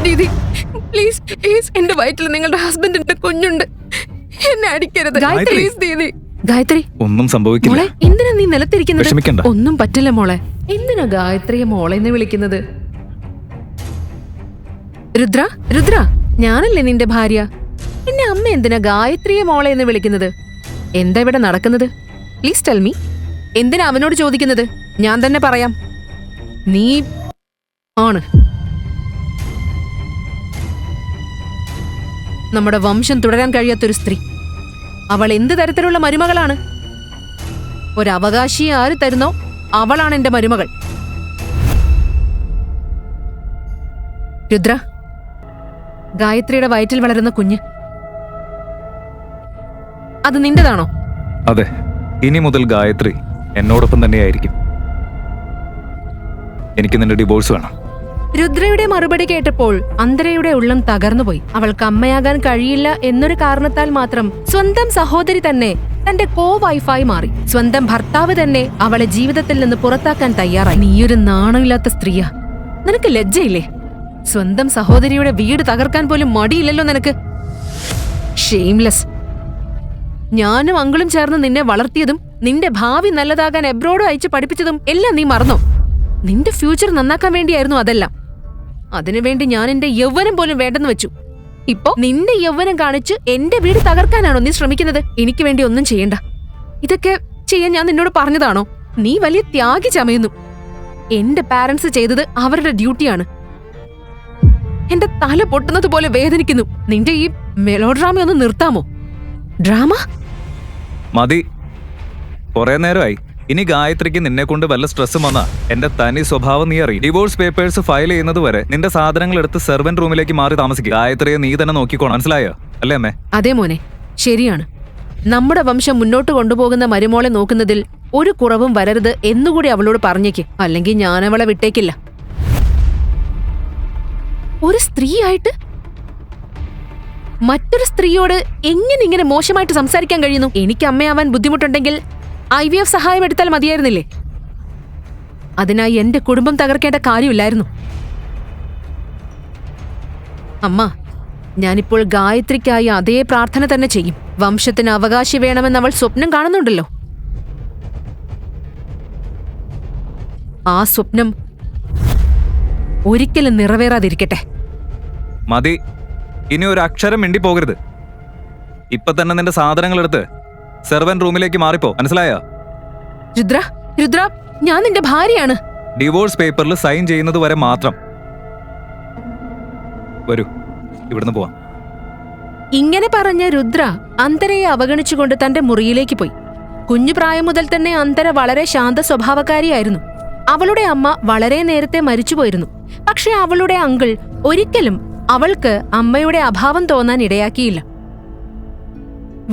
Didi please please, എന്റെ വയറ്റിൽ നിങ്ങളുടെ ഹസ്ബൻഡിന്റെ കുഞ്ഞുണ്ട്, എന്നെ അടിക്കരുത് പ്ലീസ് ദീദി. ഗായത്രി, ഒന്നും സംഭവിക്കില്ല. മോളെ എന്തിനാ നീ നിലത്തിരിക്കുന്നത്? വിഷമിക്കണ്ട. ഒന്നും പറ്റില്ല മോളെ. എന്തിനാ ഗായത്രിയെ മോളെ എന്ന് വിളിക്കുന്നത്? രുദ്ര, രുദ്ര, ഞാനല്ലേ നിന്റെ ഭാര്യ. എന്നെ അമ്മ എന്തിനാ ഗായത്രിയെ മോളെ എന്ന് വിളിക്കുന്നത്? എന്താ ഇവിടെ നടക്കുന്നത്? Please tell me. എന്തിനാ അവനോട് ചോദിക്കുന്നത്? ഞാൻ തന്നെ പറയാം. നീ ആണ് നമ്മുടെ വംശം തുടരാൻ കഴിയാത്തൊരു സ്ത്രീ. അവൾ എന്ത് തരത്തിലുള്ള മരുമകളാണ്? ഒരവകാശിയെ ആര് തരുന്നോ അവളാണ് എന്റെ മരുമകൾ. രുദ്ര, ഗായത്രിയുടെ വയറ്റിൽ വളരുന്ന കുഞ്ഞ് അത് നിന്റെതാണോ? അതെ, ഇനി മുതൽ ഗായത്രി എന്നോടൊപ്പം തന്നെയായിരിക്കും. എനിക്ക് നിന്റെ ഡിവോഴ്സ് വേണം. രുദ്രയുടെ മറുപടി കേട്ടപ്പോൾ അന്തരയുടെ ഉള്ളം തകർന്നുപോയി. അവൾക്ക് അമ്മയാകാൻ കഴിയില്ല എന്നൊരു കാരണത്താൽ മാത്രം സ്വന്തം സഹോദരി തന്നെ തന്റെ കോ വൈഫായി മാറി. സ്വന്തം ഭർത്താവ് തന്നെ അവളെ ജീവിതത്തിൽ നിന്ന് പുറത്താക്കാൻ തയ്യാറായി. നീയൊരു നാണമില്ലാത്ത സ്ത്രീയാ. നിനക്ക് ലജ്ജയില്ലേ? സ്വന്തം സഹോദരിയുടെ വീട് തകർക്കാൻ പോലും മടിയില്ലല്ലോ നിനക്ക്. ഷെയിംലെസ്. ഞാനും അങ്കിളും ചേർന്ന് നിന്നെ വളർത്തിയതും നിന്റെ ഭാവി നല്ലതാകാൻ എബ്രോഡ് അയച്ച് പഠിപ്പിച്ചതും എല്ലാം നീ മറന്നോ? നിന്റെ ഫ്യൂച്ചർ നന്നാക്കാൻ വേണ്ടിയായിരുന്നു അതെല്ലാം. അതിനുവേണ്ടി ഞാൻ എന്റെ യൗവനം പോലും വേണ്ടെന്ന് വെച്ചു. ഇപ്പോ നിന്റെ യൗവനം കാണിച്ച് എന്റെ വീട് തകർക്കാനാണോ നീ ശ്രമിക്കുന്നത്? എനിക്ക് വേണ്ടി ഒന്നും ചെയ്യണ്ട. ഇതൊക്കെ ചെയ്യാൻ ഞാൻ നിന്നോട് പറഞ്ഞതാണോ? നീ വലിയ ത്യാഗി ചമയുന്നു. എന്റെ പാരന്റ്സ് ചെയ്തത് അവരുടെ ഡ്യൂട്ടിയാണ്. എന്റെ തല പൊട്ടുന്നത് പോലെ വേദനിക്കുന്നു. നിന്റെ ഈ മെലോഡ്രാമ ഒന്ന് നിർത്താമോ? ഡ്രാമ മതി, കുറെ നേരമായി. ഇനി ഗായത്രിക്ക് നിന്നെ കൊണ്ട് വല്ല സ്ട്രെസ്സും വന്നാ എന്റെ തനി സ്വഭാവം നീ അറിയും. ഡിവോഴ്സ് പേപ്പേഴ്സ് ഫയൽ ചെയ്യുന്നത് വരെ നിന്റെ സാധനങ്ങൾ എടുത്ത് സെർവന്റ് റൂമിലേക്ക് മാറി താമസിക്കുക. ഗായത്രിയെ നീ തന്നെ നോക്കിക്കോണം, മനസ്സിലായോ? അല്ലേ അമ്മേ? അതെ മോനെ, ശരിയാണ്. നമ്മുടെ വംശം മുന്നോട്ട് കൊണ്ടുപോകുന്ന മരുമോളെ നോക്കുന്നതിൽ ഒരു കുറവും വരരുത് എന്നുകൂടി അവളോട് പറഞ്ഞേക്ക്. അല്ലെങ്കിൽ ഞാൻ അവളെ വിട്ടേക്കില്ല. ഒരു സ്ത്രീയായിട്ട് മറ്റൊരു സ്ത്രീയോട് എങ്ങനെ ഇങ്ങനെ മോശമായിട്ട് സംസാരിക്കാൻ കഴിയുന്നു? എനിക്ക് അമ്മയാവാൻ ബുദ്ധിമുട്ടുണ്ടെങ്കിൽ IVF സഹായം എടുത്താൽ മതിയായിരുന്നില്ലേ? അതിനായി എന്റെ കുടുംബം തകർക്കേണ്ട കാര്യമില്ലായിരുന്നു. അമ്മ, ഞാനിപ്പോൾ ഗായത്രിക്കായി അതേ പ്രാർത്ഥന തന്നെ ചെയ്യും. വംശത്തിന് അവകാശി വേണമെന്ന് അവൾ സ്വപ്നം കാണുന്നുണ്ടല്ലോ. ആ സ്വപ്നം ഒരിക്കലും നിറവേറാതിരിക്കട്ടെ. മതി, ഇനി ഒരു അക്ഷരം മിണ്ടി പോകരുത്. ഇപ്പൊ തന്നെ നിന്റെ സാധനങ്ങൾ എടുത്ത് സെർവന്റ് റൂമിലേക്ക് മാറിപ്പോ, മനസ്സിലായോ? രുദ്ര, രുദ്ര, ഞാൻ നിന്റെ ഭാര്യയാണ്. ഡിവോഴ്സ് പേപ്പറിൽ സൈൻ ചെയ്യുന്നത് വരെ മാത്രം. വരൂ, ഇവിടുന്ന് പോവാം. ഇങ്ങനെ പറഞ്ഞ രുദ്ര അന്തരയെ അവഗണിച്ചുകൊണ്ട് തന്റെ മുറിയിലേക്ക് പോയി. കുഞ്ഞു പ്രായം മുതൽ തന്നെ അന്തര വളരെ ശാന്ത സ്വഭാവക്കാരിയായിരുന്നു. അവളുടെ അമ്മ വളരെ നേരത്തെ മരിച്ചുപോയിരുന്നു. പക്ഷെ അവളുടെ അങ്കിൾ ഒരിക്കലും അവൾക്ക് അമ്മയുടെ അഭാവം തോന്നാൻ ഇടയാക്കിയില്ല.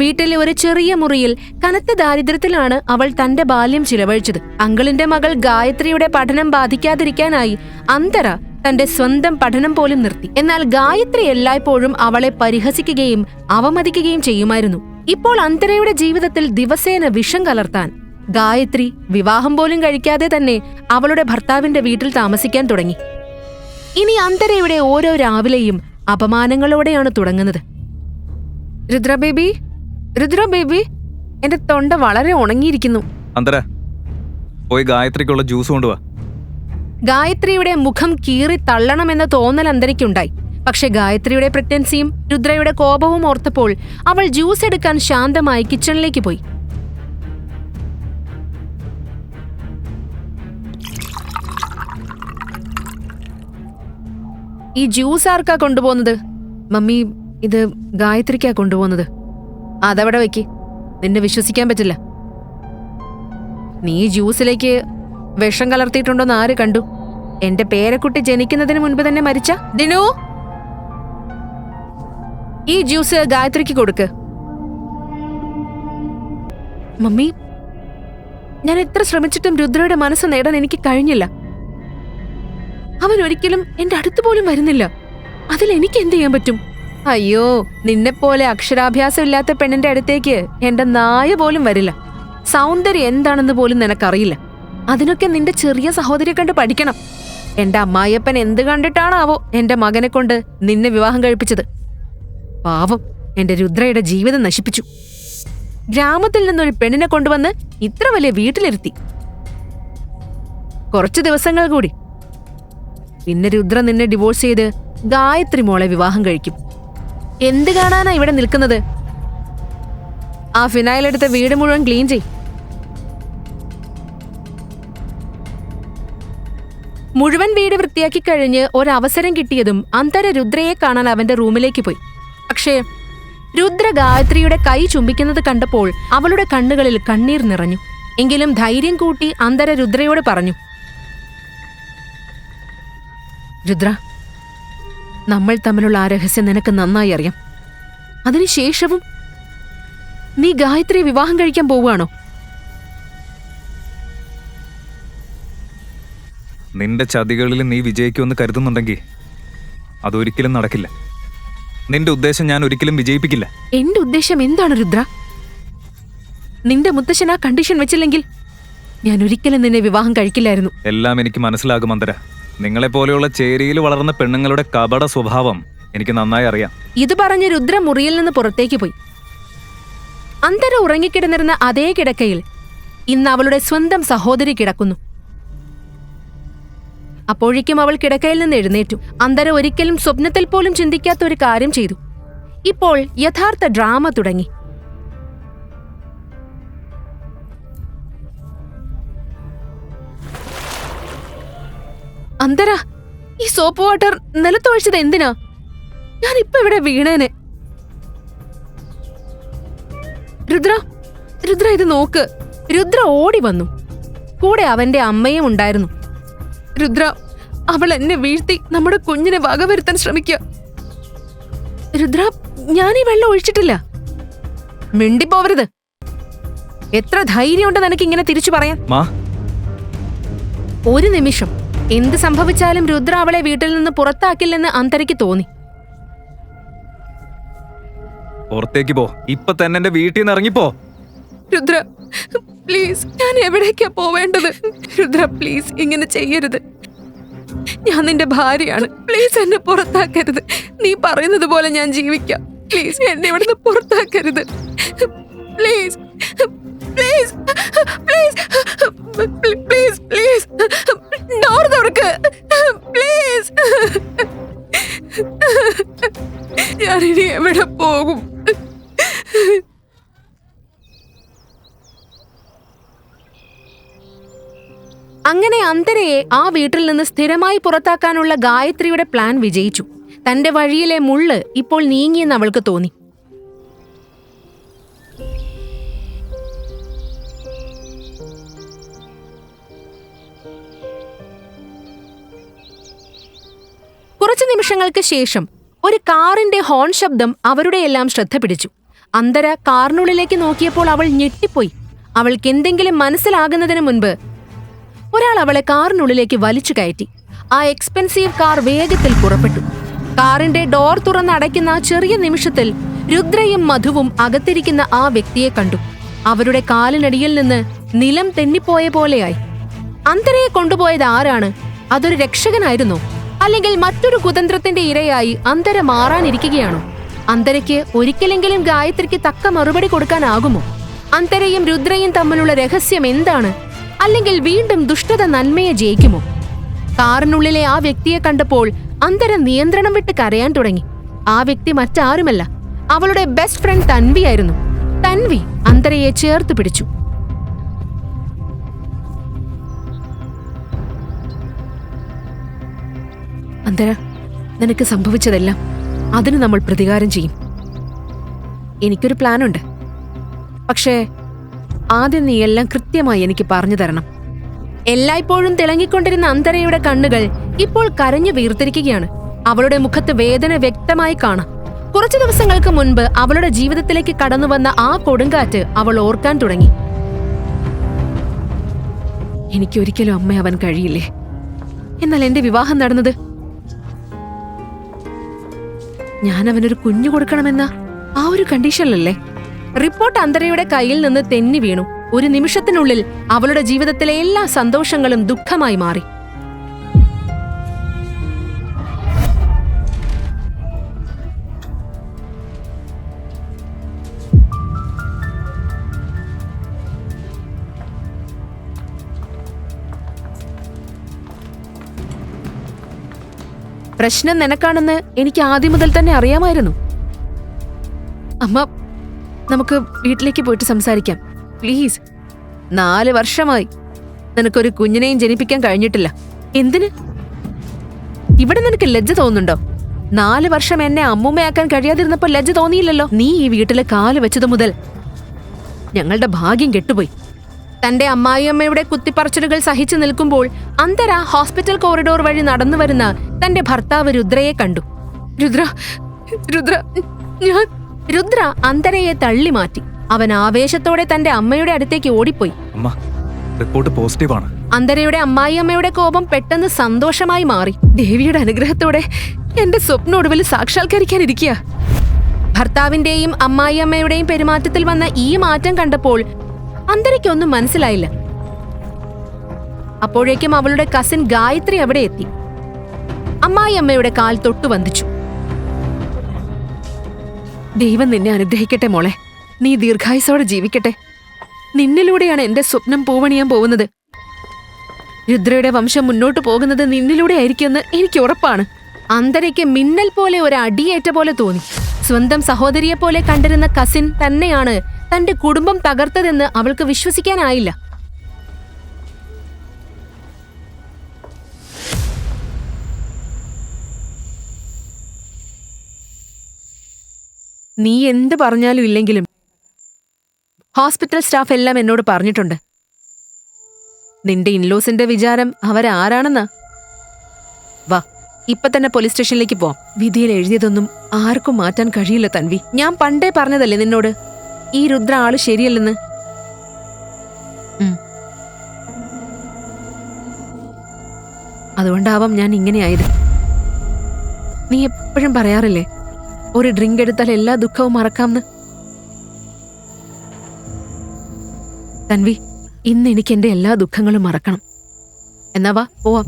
വീട്ടിലെ ഒരു ചെറിയ മുറിയിൽ കനത്ത ദാരിദ്ര്യത്തിലാണ് അവൾ തന്റെ ബാല്യം ചിലവഴിച്ചത്. അങ്കിളിന്റെ മകൾ ഗായത്രിയുടെ പഠനം ബാധിക്കാതിരിക്കാനായി അന്തര തന്റെ സ്വന്തം പഠനം പോലും നിർത്തി. എന്നാൽ ഗായത്രി എല്ലായ്പ്പോഴും അവളെ പരിഹസിക്കുകയും അവമതിക്കുകയും ചെയ്യുമായിരുന്നു. ഇപ്പോൾ അന്തരയുടെ ജീവിതത്തിൽ ദിവസേന വിഷം കലർത്താൻ ഗായത്രി വിവാഹം പോലും കഴിക്കാതെ തന്നെ അവളുടെ ഭർത്താവിന്റെ വീട്ടിൽ താമസിക്കാൻ തുടങ്ങി. ഇനി അന്തരയുടെ ഓരോ രാവിലെയും അപമാനങ്ങളോടെയാണ് തുടങ്ങുന്നത്. രുദ്ര ബേബി, രുദ്ര ബേബി, എന്റെ തൊണ്ട വളരെ ഉണങ്ങിയിരിക്കുന്നു. അന്തര, പോയി ഗായത്രിക്കുള്ള ജ്യൂസ് കൊണ്ടുവാ. ഗായത്രിയുടെ മുഖം കീറി തള്ളണമെന്ന തോന്നൽ അന്തരയ്ക്കുണ്ടായി. പക്ഷെ ഗായത്രിയുടെ പ്രഗ്നൻസിയും രുദ്രയുടെ കോപവും ഓർത്തപ്പോൾ അവൾ ജ്യൂസ് എടുക്കാൻ ശാന്തമായി കിച്ചണിലേക്ക് പോയി. ഈ ജ്യൂസ് ആർക്കാ കൊണ്ടുപോകുന്നത്? മമ്മി, ഇത് ഗായത്രിക്കാ കൊണ്ടുപോകുന്നത്. അതവിടെ വെക്ക്, നിന്നെ വിശ്വസിക്കാൻ പറ്റില്ല. നീ ജ്യൂസിലേക്ക് വിഷം കലർത്തിയിട്ടുണ്ടോന്ന് ആര് കണ്ടു? എന്റെ പേരക്കുട്ടി ജനിക്കുന്നതിന് മുൻപ് തന്നെ മരിച്ച ദിനു, ഈ ജ്യൂസ് ഗായത്രിക്ക് കൊടുക്ക്. മമ്മി, ഞാൻ എത്ര ശ്രമിച്ചിട്ടും രുദ്രയുടെ മനസ്സ് നേടാൻ എനിക്ക് കഴിഞ്ഞില്ല. അവൻ ഒരിക്കലും എന്റെ അടുത്ത് പോലും വരുന്നില്ല. അതിൽ എനിക്ക് എന്ത് ചെയ്യാൻ പറ്റും? അയ്യോ, നിന്നെപ്പോലെ അക്ഷരാഭ്യാസം ഇല്ലാത്ത പെണ്ണിന്റെ അടുത്തേക്ക് എന്റെ നായ പോലും വരില്ല. സൗന്ദര്യം എന്താണെന്ന് പോലും നിനക്കറിയില്ല. അതിനൊക്കെ നിന്റെ ചെറിയ സഹോദരിയെ കണ്ട് പഠിക്കണം. എന്റെ അമ്മായിയപ്പൻ എന്ത് കണ്ടിട്ടാണാവോ എന്റെ മകനെ കൊണ്ട് നിന്നെ വിവാഹം കഴിപ്പിച്ചത്. പാവം എന്റെ രുദ്രയുടെ ജീവിതം നശിപ്പിച്ചു. ഗ്രാമത്തിൽ നിന്നൊരു പെണ്ണിനെ കൊണ്ടുവന്ന് ഇത്ര വലിയ വീട്ടിലിരുത്തി. കുറച്ചു ദിവസങ്ങൾ കൂടി, പിന്നെ രുദ്ര നിന്നെ ഡിവോഴ്സ് ചെയ്ത് ഗായത്രി മോളെ വിവാഹം കഴിക്കും. എന്ത് കാണാനാ ഇവിടെ നിൽക്കുന്നത്? ആ ഫിനായിലെടുത്ത വീട് മുഴുവൻ ക്ലീൻ ചെയ്. മുഴുവൻ വീട് വൃത്തിയാക്കി കഴിഞ്ഞ് ഒരവസരം കിട്ടിയതും അന്തര രുദ്രയെ കാണാൻ അവന്റെ റൂമിലേക്ക് പോയി. പക്ഷേ രുദ്ര ഗായത്രിയുടെ കൈ ചുംബിക്കുന്നത് കണ്ടപ്പോൾ അവളുടെ കണ്ണുകളിൽ കണ്ണീർ നിറഞ്ഞു. എങ്കിലും ധൈര്യം കൂട്ടി അന്തര രുദ്രയോട് പറഞ്ഞു, രുദ്ര, നമ്മൾ തമ്മിലുള്ള ആ രഹസ്യം നിനക്ക് നന്നായി അറിയാം. അതിനുശേഷവും നീ ഗായത്രിയെ വിവാഹം കഴിക്കാൻ പോവുകയാണോ? നിന്റെ ചതികളിൽ നീ വിജയിക്കുമെന്ന് കരുതുന്നുണ്ടെങ്കിൽ അതൊരിക്കലും നടക്കില്ല. നിന്റെ ഉദ്ദേശം ഞാൻ ഒരിക്കലും വിജയിപ്പിക്കില്ല. എന്റെ ഉദ്ദേശം എന്താണ് രുദ്ര? നിന്റെ മുത്തശ്ശൻ ആ കണ്ടീഷൻ വെച്ചില്ലെങ്കിൽ ഞാൻ ഒരിക്കലും നിന്നെ വിവാഹം കഴിക്കില്ലായിരുന്നു. എല്ലാം എനിക്ക് മനസ്സിലാകും അന്തര. നിങ്ങളെപ്പോലെയുള്ള ചേരിയിൽ വളർന്ന പെണ്ണുങ്ങളുടെ കപട സ്വഭാവം എനിക്ക് നന്നായി അറിയാം. ഇത് പറഞ്ഞ് രുദ്ര മുറിയിൽ നിന്ന് പുറത്തേക്ക് പോയി. അന്തര ഉറങ്ങിക്കിടന്നിരുന്ന അതേ കിടക്കയിൽ ഇന്ന് അവളുടെ സ്വന്തം സഹോദരി കിടക്കുന്നു. അപ്പോഴേക്കും അവൾ കിടക്കയിൽ നിന്ന് എഴുന്നേറ്റു. അന്തര ഒരിക്കലും സ്വപ്നത്തിൽ പോലും ചിന്തിക്കാത്ത ഒരു കാര്യം ചെയ്തു. ഇപ്പോൾ യഥാർത്ഥ ഡ്രാമ തുടങ്ങി. അന്തര, ഈ സോപ്പ് വാട്ടർ നിലത്തൊഴിച്ചത് എന്തിനാ? ഞാനിപ്പോ ഇവിടെ വീണേനെ. രുദ്ര, രുദ്ര ഇത് നോക്ക്. രുദ്ര ഓടി വന്നു. കൂടെ അവന്റെ അമ്മയും ഉണ്ടായിരുന്നു. രുദ്ര, അവൾ എന്നെ വീഴ്ത്തി നമ്മുടെ കുഞ്ഞിനെ വകവരുത്താൻ ശ്രമിക്കുക. രുദ്ര, ഞാൻ ഈ വെള്ളം ഒഴിച്ചിട്ടില്ല. മിണ്ടിപ്പോവരുത്. എത്ര ധൈര്യമുണ്ട് നിനക്ക് ഇങ്ങനെ തിരിച്ചു പറയാൻ? ഒരു നിമിഷം എന്ത് സംഭവിച്ചാലും രുദ്ര അവളെ വീട്ടിൽ നിന്ന് പുറത്താക്കില്ലെന്ന് അന്തരയ്ക്ക് തോന്നി. പുറത്തേക്ക് പോ, ഇപ്പൊ തന്നെ എന്റെ വീട്ടിൽ നിന്ന് ഇറങ്ങിപ്പോ. രുദ്ര പ്ലീസ്, ഞാൻ എവിടേക്കാ പോവേണ്ടത്? രുദ്ര പ്ലീസ്, ഇങ്ങനെ ചെയ്യരുത്. ഞാൻ നിന്റെ ഭാര്യയാണ്. പ്ലീസ് എന്നെ പുറത്താക്കരുത്. നീ പറയുന്നത് പോലെ ഞാൻ ജീവിക്കാം. പ്ലീസ് എന്നെ ഇവിടുന്ന് പുറത്താക്കരുത്. Please please please please please door തുറക്ക്. പ്ലീസ്, ഞാനിനി എവിടെ പോകും? അങ്ങനെ അന്തരയെ ആ വീട്ടിൽ നിന്ന് സ്ഥിരമായി പുറത്താക്കാനുള്ള ഗായത്രിയുടെ പ്ലാൻ വിജയിച്ചു. തന്റെ വഴിയിലെ മുള്ള് ഇപ്പോൾ നീങ്ങിയെന്ന് അവൾക്ക് തോന്നി. കുറച്ചു നിമിഷങ്ങൾക്ക് ശേഷം ഒരു കാറിന്റെ ഹോൺ ശബ്ദം അവരുടെയെല്ലാം ശ്രദ്ധ പിടിച്ചു. അന്തര കാറിനുള്ളിലേക്ക് നോക്കിയപ്പോൾ അവൾ ഞെട്ടിപ്പോയി. അവൾക്ക് എന്തെങ്കിലും മനസ്സിലാകുന്നതിന് മുൻപ് ഒരാൾ അവളെ കാറിനുള്ളിലേക്ക് വലിച്ചു കയറ്റി. ആ എക്സ്പെൻസീവ് കാർ വേഗത്തിൽ പുറപ്പെട്ടു. കാറിന്റെ ഡോർ തുറന്നടയ്ക്കുന്ന ആ ചെറിയ നിമിഷത്തിൽ രുദ്രയും മധുവും അകത്തിരിക്കുന്ന ആ വ്യക്തിയെ കണ്ടു. അവരുടെ കാലിനടിയിൽ നിന്ന് നിലം തെന്നിപ്പോയ പോലെയായി. അന്തരയെ കൊണ്ടുപോയത് ആരാണ്? അതൊരു രക്ഷകനായിരുന്നോ? അല്ലെങ്കിൽ മറ്റൊരു കുതന്ത്രത്തിന്റെ ഇരയായി അന്തര മാറാനിരിക്കുകയാണോ? അന്തരയ്ക്ക് ഒരിക്കലെങ്കിലും ഗായത്രിക്ക് തക്ക മറുപടി കൊടുക്കാനാകുമോ? അന്തരയും രുദ്രയും തമ്മിലുള്ള രഹസ്യം എന്താണ്? അല്ലെങ്കിൽ വീണ്ടും ദുഷ്ടത നന്മയെ ജയിക്കുമോ? കാറിനുള്ളിലെ ആ വ്യക്തിയെ കണ്ടപ്പോൾ അന്തര നിയന്ത്രണം വിട്ട് കരയാൻ തുടങ്ങി. ആ വ്യക്തി മറ്റാരുമല്ല, അവളുടെ ബെസ്റ്റ് ഫ്രണ്ട് തൻവിയായിരുന്നു. തൻവി അന്തരയെ ചേർത്ത് പിടിച്ചു. അന്തര, നിനക്ക് സംഭവിച്ചതെല്ലാം അതിന് നമ്മൾ പ്രതികാരം ചെയ്യും. എനിക്കൊരു പ്ലാനുണ്ട്. പക്ഷേ ആദ്യം നീ എല്ലാം കൃത്യമായി എനിക്ക് പറഞ്ഞു തരണം. എല്ലായ്പ്പോഴും തിളങ്ങിക്കൊണ്ടിരുന്ന അന്തരയുടെ കണ്ണുകൾ ഇപ്പോൾ കരഞ്ഞു വീർത്തിരിക്കുകയാണ്. അവളുടെ മുഖത്ത് വേദന വ്യക്തമായി കാണാം. കുറച്ചു ദിവസങ്ങൾക്ക് മുൻപ് അവളുടെ ജീവിതത്തിലേക്ക് കടന്നുവന്ന ആ കൊടുങ്കാറ്റ് അവൾ ഓർക്കാൻ തുടങ്ങി. എനിക്കൊരിക്കലും അമ്മയാവാൻ കഴിയില്ലേ? എന്നാൽ എന്റെ വിവാഹം നടന്നത് ഞാൻ അവനൊരു കുഞ്ഞു കൊടുക്കണമെന്ന ആ ഒരു കണ്ടീഷനിലല്ലേ? റിപ്പോർട്ട് അന്തരയുടെ കയ്യിൽ നിന്ന് തെന്നി വീണു. ഒരു നിമിഷത്തിനുള്ളിൽ അവളുടെ ജീവിതത്തിലെ എല്ലാ സന്തോഷങ്ങളും ദുഃഖമായി മാറി. പ്രശ്നം നിനക്കാണെന്ന് എനിക്ക് ആദ്യം മുതൽ തന്നെ അറിയാമായിരുന്നു. അമ്മ, നമുക്ക് വീട്ടിലേക്ക് പോയിട്ട് സംസാരിക്കാം പ്ലീസ്. 4 വർഷമായി നിനക്കൊരു കുഞ്ഞിനെയും ജനിപ്പിക്കാൻ കഴിഞ്ഞിട്ടില്ല. എന്തിന്? ഇവിടെ നിനക്ക് ലജ്ജ തോന്നുന്നുണ്ടോ? 4 വർഷം എന്നെ അമ്മൂമ്മയാക്കാൻ കഴിയാതിരുന്നപ്പോ ലജ്ജ തോന്നിയില്ലല്ലോ. നീ ഈ വീട്ടിലെ കാല് വെച്ചതു മുതൽ ഞങ്ങളുടെ ഭാഗ്യം കെട്ടുപോയി. തന്റെ അമ്മായിയമ്മയുടെ കുത്തിപ്പറച്ചിലുകൾ സഹിച്ചു നിൽക്കുമ്പോൾ അന്തര ഹോസ്പിറ്റൽ കോറിഡോർ വഴി നടന്നു വരുന്ന തന്റെ ഭർത്താവ് രുദ്രയെ കണ്ടു. രുദ്ര, രുദ്ര, ഞാൻ... രുദ്ര അന്തരയെ തള്ളി മാറ്റി. അവൻ ആവേശത്തോടെ തന്റെ അമ്മയുടെ അടുത്തേക്ക് ഓടിപ്പോയി. റിപ്പോർട്ട് പോസിറ്റീവാണ്. അന്തരയുടെ അമ്മായിയമ്മയുടെ കോപം പെട്ടെന്ന് സന്തോഷമായി മാറി. ദേവിയുടെ അനുഗ്രഹത്തോടെ എന്റെ സ്വപ്നം ഒടുവിൽ സാക്ഷാത്കരിക്കാനിരിക്കുക. ഭർത്താവിന്റെയും അമ്മായിയമ്മയുടെയും പെരുമാറ്റത്തിൽ വന്ന ഈ മാറ്റം കണ്ടപ്പോൾ അന്തരയ്ക്കൊന്നും മനസ്സിലായില്ല. അപ്പോഴേക്കും അവളുടെ കസിൻ ഗായത്രി അവിടെ എത്തി. അമ്മായിയമ്മയുടെ കാൽ തൊട്ടു വന്ദിച്ചു. ദൈവം നിന്നെ അനുഗ്രഹിക്കട്ടെ മോളെ. നീ ദീർഘായുസോടെ ജീവിക്കട്ടെ. നിന്നിലൂടെയാണ് എന്റെ സ്വപ്നം പൂവണിയാൻ പോകുന്നത്. രുദ്രയുടെ വംശം മുന്നോട്ടു പോകുന്നത് നിന്നിലൂടെ ആയിരിക്കുമെന്ന് എനിക്ക് ഉറപ്പാണ്. അന്തരയ്ക്ക് മിന്നൽ പോലെ ഒരു അടിയേറ്റ പോലെ തോന്നി. സ്വന്തം സഹോദരിയെ പോലെ കണ്ടിരുന്ന കസിൻ തന്നെയാണ് തന്റെ കുടുംബം തകർത്തതെന്ന് അവൾക്ക് വിശ്വസിക്കാനായില്ല. നീ എന്ത് പറഞ്ഞാലും ഇല്ലെങ്കിലും ഹോസ്പിറ്റൽ സ്റ്റാഫ് എല്ലാം എന്നോട് പറഞ്ഞിട്ടുണ്ട്. നിന്റെ ഇൻലോസിന്റെ വിചാരം അവരാരാണെന്നാ. വാ, ഇപ്പൊ തന്നെ പോലീസ് സ്റ്റേഷനിലേക്ക് പോവാം. വിധിയിൽ എഴുതിയതൊന്നും ആർക്കും മാറ്റാൻ കഴിയില്ല തൻവി. ഞാൻ പണ്ടേ പറഞ്ഞതല്ലേ നിന്നോട് ഈ രുദ്ര ആള് ശരിയല്ലെന്ന്. അതുകൊണ്ടാവാം ഞാൻ ഇങ്ങനെയായത്. നീ എപ്പോഴും പറയാറില്ലേ ഒരു ഡ്രിങ്ക് എടുത്താൽ എല്ലാ ദുഃഖവും മറക്കാമെന്ന്. തൻവി, ഇന്ന് എനിക്ക് എന്റെ എല്ലാ ദുഃഖങ്ങളും മറക്കണം. എന്നാ വാ, പോവാം.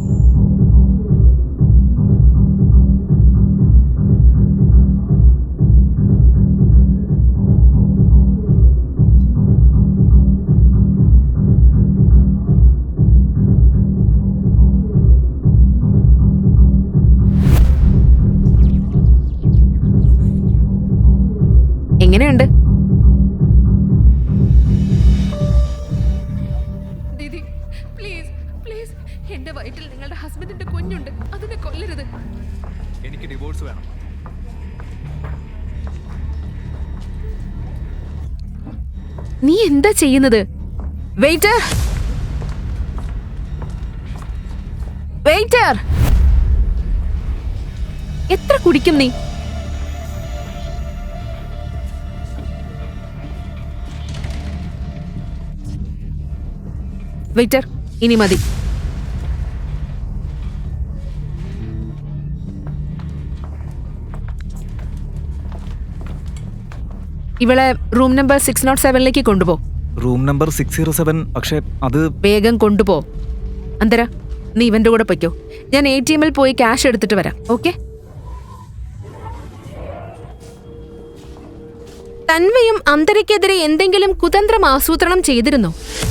എങ്ങനെയുണ്ട്? ദീദി, പ്ലീസ് പ്ലീസ്, എന്റെ വയറ്റിൽ നിങ്ങളുടെ ഹസ്ബൻഡിന്റെ കുഞ്ഞുണ്ട്. അതിനെ കൊല്ലരുത്. എനിക്ക് ഡിവോഴ്സ് വേണം. നീ എന്താ ചെയ്യുന്നത്? വെയിറ്റർ, വെയിറ്റർ, എത്ര കുടിക്കും നീ? വെയിറ്റർ, ഇനി മതി. ഇവളെ റൂം നമ്പർ 607ലേക്ക് കൊണ്ടുപോ. Room number 607? പക്ഷേ അത്... വേഗം കൊണ്ടുപോ. അന്തര, നീ ഇവന്റെ കൂടെ പൊയ്ക്കോ. ഞാൻ ATM-ൽ പോയി ക്യാഷ് എടുത്തിട്ട് വരാം. ഓക്കെ? തൻവയും അന്തരയ്ക്കെതിരെ എന്തെങ്കിലും കുതന്ത്രം ആസൂത്രണം ചെയ്തിരുന്നോ?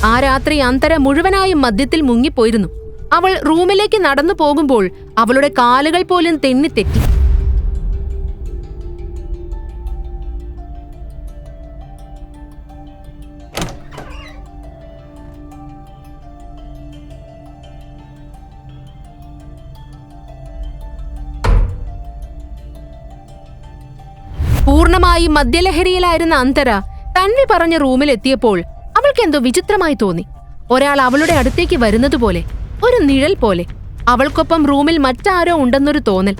ആ രാത്രി അന്തര മുഴുവനായും മദ്യത്തിൽ മുങ്ങിപ്പോയിരുന്നു. അവൾ റൂമിലേക്ക് നടന്നു പോകുമ്പോൾ അവളുടെ കാലുകൾ പോലും തെന്നിത്തെറ്റി. പൂർണ്ണമായും മദ്യലഹരിയിലായിരുന്ന അന്തര തൻവി പറഞ്ഞ റൂമിലെത്തിയപ്പോൾ അവൾക്കെന്തോ വിചിത്രമായി തോന്നി. ഒരാൾ അവളുടെ അടുത്തേക്ക് വരുന്നതുപോലെ, ഒരു നിഴൽ പോലെ. അവൾക്കൊപ്പം റൂമിൽ മറ്റാരോ ഉണ്ടെന്നൊരു തോന്നൽ.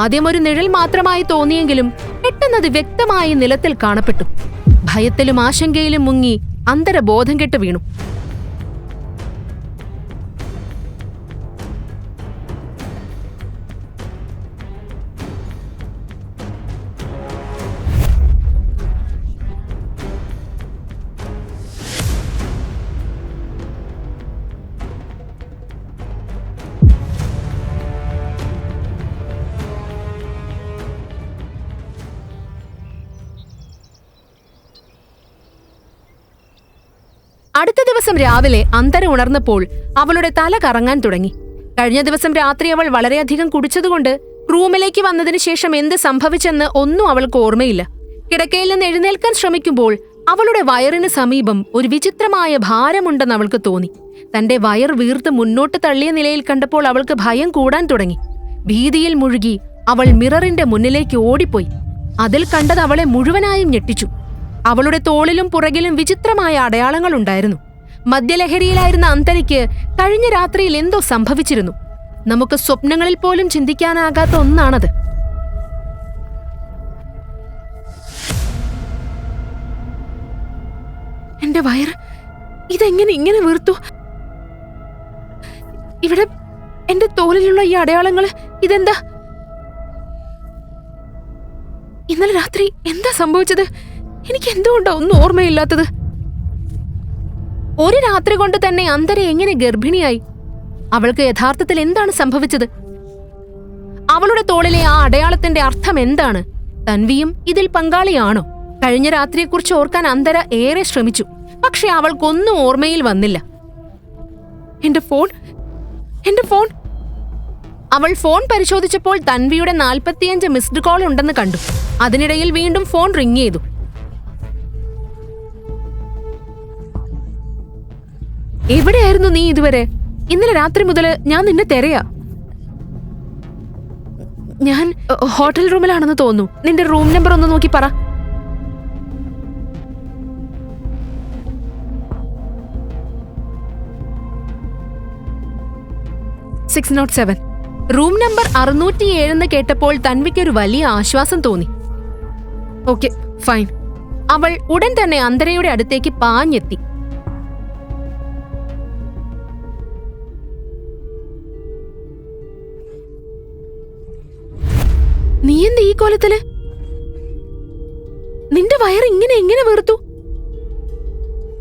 ആദ്യം ഒരു നിഴൽ മാത്രമായി തോന്നിയെങ്കിലും പെട്ടെന്നത് വ്യക്തമായി നിലത്തിൽ കാണപ്പെട്ടു. ഭയത്തിലും ആശങ്കയിലും മുങ്ങി അന്തര ബോധം കെട്ട് വീണു. അടുത്ത ദിവസം രാവിലെ അന്തര ഉണർന്നപ്പോൾ അവളുടെ തല കറങ്ങാൻ തുടങ്ങി. കഴിഞ്ഞ ദിവസം രാത്രി അവൾ വളരെയധികം കുടിച്ചതുകൊണ്ട് റൂമിലേക്ക് വന്നതിന് ശേഷം എന്ത് സംഭവിച്ചെന്ന് ഒന്നും അവൾക്ക് ഓർമ്മയില്ല. കിടക്കയിൽ നിന്ന് എഴുന്നേൽക്കാൻ ശ്രമിക്കുമ്പോൾ അവളുടെ വയറിന് സമീപം ഒരു വിചിത്രമായ ഭാരമുണ്ടെന്ന് അവൾക്ക് തോന്നി. തന്റെ വയർ വീർത്ത് മുന്നോട്ട് തള്ളിയ നിലയിൽ കണ്ടപ്പോൾ അവൾക്ക് ഭയം കൂടാൻ തുടങ്ങി. ഭീതിയിൽ മുഴുകി അവൾ മിററിന്റെ മുന്നിലേക്ക് ഓടിപ്പോയി. അതിൽ കണ്ടത് അവളെ മുഴുവനായും ഞെട്ടിച്ചു. അവളുടെ തോളിലും പുറകിലും വിചിത്രമായ അടയാളങ്ങൾ ഉണ്ടായിരുന്നു. മദ്യലഹരിയിലായിരുന്ന അന്തരയ്ക്ക് കഴിഞ്ഞ രാത്രിയിൽ എന്തോ സംഭവിച്ചിരുന്നു. നമുക്ക് സ്വപ്നങ്ങളിൽ പോലും ചിന്തിക്കാനാകാത്ത ഒന്നാണത്. എന്റെ വയറ് ഇതെങ്ങനെ ഇങ്ങനെ വീർത്തു? ഇവിടെ എന്റെ തോലിലുള്ള ഈ അടയാളങ്ങള് ഇതെന്താ? ഇന്നലെ രാത്രി എന്താ സംഭവിച്ചത്? എനിക്ക് എന്തുകൊണ്ടാ ഒന്നും ഓർമ്മയില്ലാത്തത്? ഒരു രാത്രി കൊണ്ട് തന്നെ അന്തര എങ്ങനെ ഗർഭിണിയായി? അവൾക്ക് യഥാർത്ഥത്തിൽ എന്താണ് സംഭവിച്ചത്? അവളുടെ തോളിലെ ആ അടയാളത്തിന്റെ അർത്ഥം എന്താണ്? തൻവിയും ഇതിൽ പങ്കാളിയാണോ? കഴിഞ്ഞ രാത്രിയെക്കുറിച്ച് ഓർക്കാൻ അന്തര ഏറെ ശ്രമിച്ചു. പക്ഷെ അവൾക്കൊന്നും ഓർമ്മയിൽ വന്നില്ല. എന്റെ ഫോൺ. അവൾ ഫോൺ പരിശോധിച്ചപ്പോൾ തൻവിയുടെ 45 മിസ്ഡ് കോൾ ഉണ്ടെന്ന് കണ്ടു. അതിനിടയിൽ വീണ്ടും ഫോൺ റിങ് ചെയ്തു. എവിടെയായിരുന്നു നീ ഇതുവരെ? ഇന്നലെ രാത്രി മുതൽ ഞാൻ നിന്നെ തെരയാ. ഞാൻ ഹോട്ടൽ റൂമിലാണെന്ന് തോന്നുന്നു. നിന്റെ റൂം നമ്പർ ഒന്ന് നോക്കി പറ. 607. റൂം നമ്പർ 607 കേട്ടപ്പോൾ തൻവിക്ക് ഒരു വലിയ ആശ്വാസം തോന്നി. Okay, fine. അവൾ ഉടൻ തന്നെ അന്തരയുടെ അടുത്തേക്ക് പാഞ്ഞെത്തി. നീ എന്ത് ഈ കോലത്തില്? നിന്റെ വയറ് എങ്ങനെ വീർത്തു?